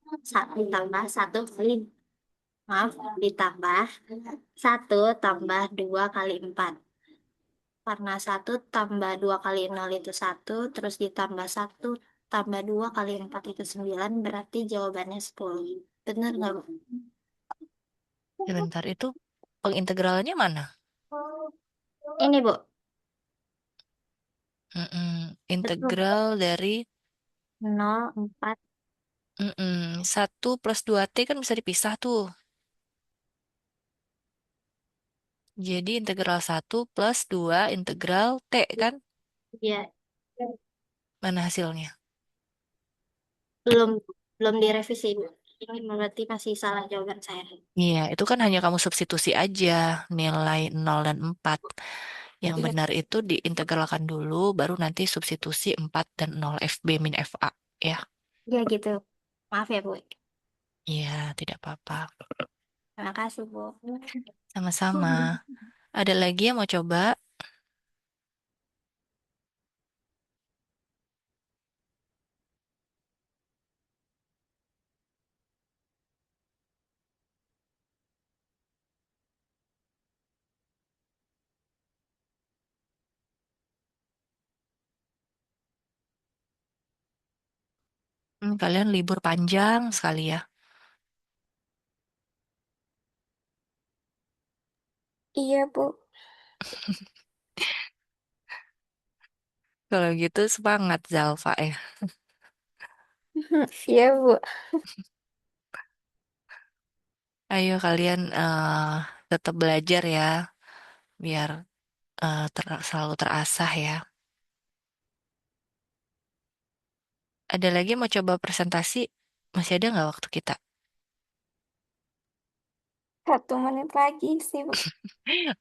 1 ditambah 1 kali, maaf, ditambah 1 tambah 2 kali 4. Karena 1 tambah 2 kali 0 itu 1, terus ditambah 1 tambah 2 kali 4 itu 9, berarti jawabannya 10. Benar nggak, Bu? Sebentar itu pengintegralannya mana? Ini, Bu. Betul. Integral dari 0, 4. 1 plus 2T kan bisa dipisah tuh. Jadi integral 1 plus 2 integral T kan? Ya, Mana hasilnya? belum belum direvisi, Bu. Ini berarti masih salah jawaban saya. Iya, itu kan hanya kamu substitusi aja nilai 0 dan 4. Yang Iya, benar itu diintegralkan dulu, baru nanti substitusi 4 dan 0 FB min FA. Ya, iya gitu. Maaf ya, Bu. iya, tidak apa-apa. Terima kasih, Bu. Sama-sama. Ada lagi yang mau coba? Kalian libur panjang sekali ya. Iya, Bu. Kalau gitu semangat Zalfa ya. Iya, Bu. Ayo kalian tetap belajar ya, biar selalu terasah ya. Ada lagi yang mau coba presentasi? Masih ada nggak waktu kita? 1 menit lagi sih, Bu.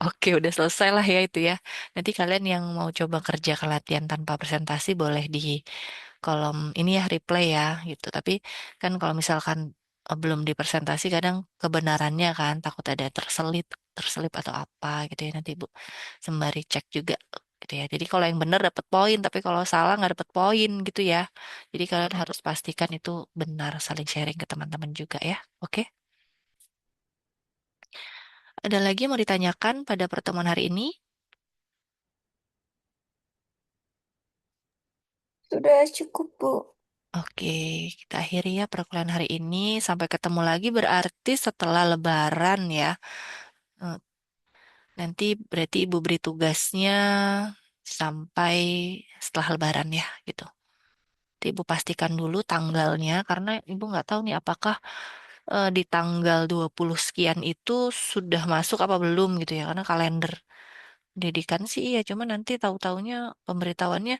Oke, udah selesai lah ya itu ya. Nanti kalian yang mau coba kerja ke latihan tanpa presentasi boleh di kolom ini ya replay ya gitu. Tapi kan kalau misalkan belum dipresentasi kadang kebenarannya kan takut ada terselip atau apa gitu ya nanti Bu sembari cek juga gitu ya. Jadi kalau yang benar dapat poin, tapi kalau salah nggak dapat poin gitu ya. Jadi kalian harus pastikan itu benar, saling sharing ke teman-teman juga ya. Oke? Ada lagi yang mau ditanyakan pada pertemuan hari ini? Sudah cukup, Bu. Oke, kita akhiri ya perkuliahan hari ini. Sampai ketemu lagi berarti setelah Lebaran ya. Eh, Nanti berarti Ibu beri tugasnya sampai setelah Lebaran ya, gitu. Nanti Ibu pastikan dulu tanggalnya, karena Ibu nggak tahu nih apakah di tanggal 20 sekian itu sudah masuk apa belum gitu ya. Karena kalender pendidikan sih iya, cuma nanti tahu-taunya pemberitahuannya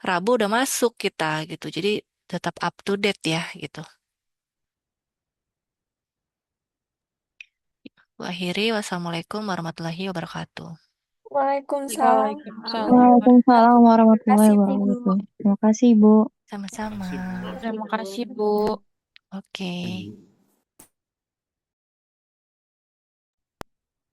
Rabu udah masuk kita gitu. Jadi tetap up to date ya gitu. Akhiri, wassalamualaikum warahmatullahi wabarakatuh. Waalaikumsalam Waalaikumsalam warahmatullahi Waalaikumsalam warahmatullahi wabarakatuh. Terima warahmatullahi kasih, Bu. wabarakatuh. Terima kasih, Bu. Sama-sama. Kasih Bu. wabarakatuh. Terima kasih, Bu. Oke. Bu.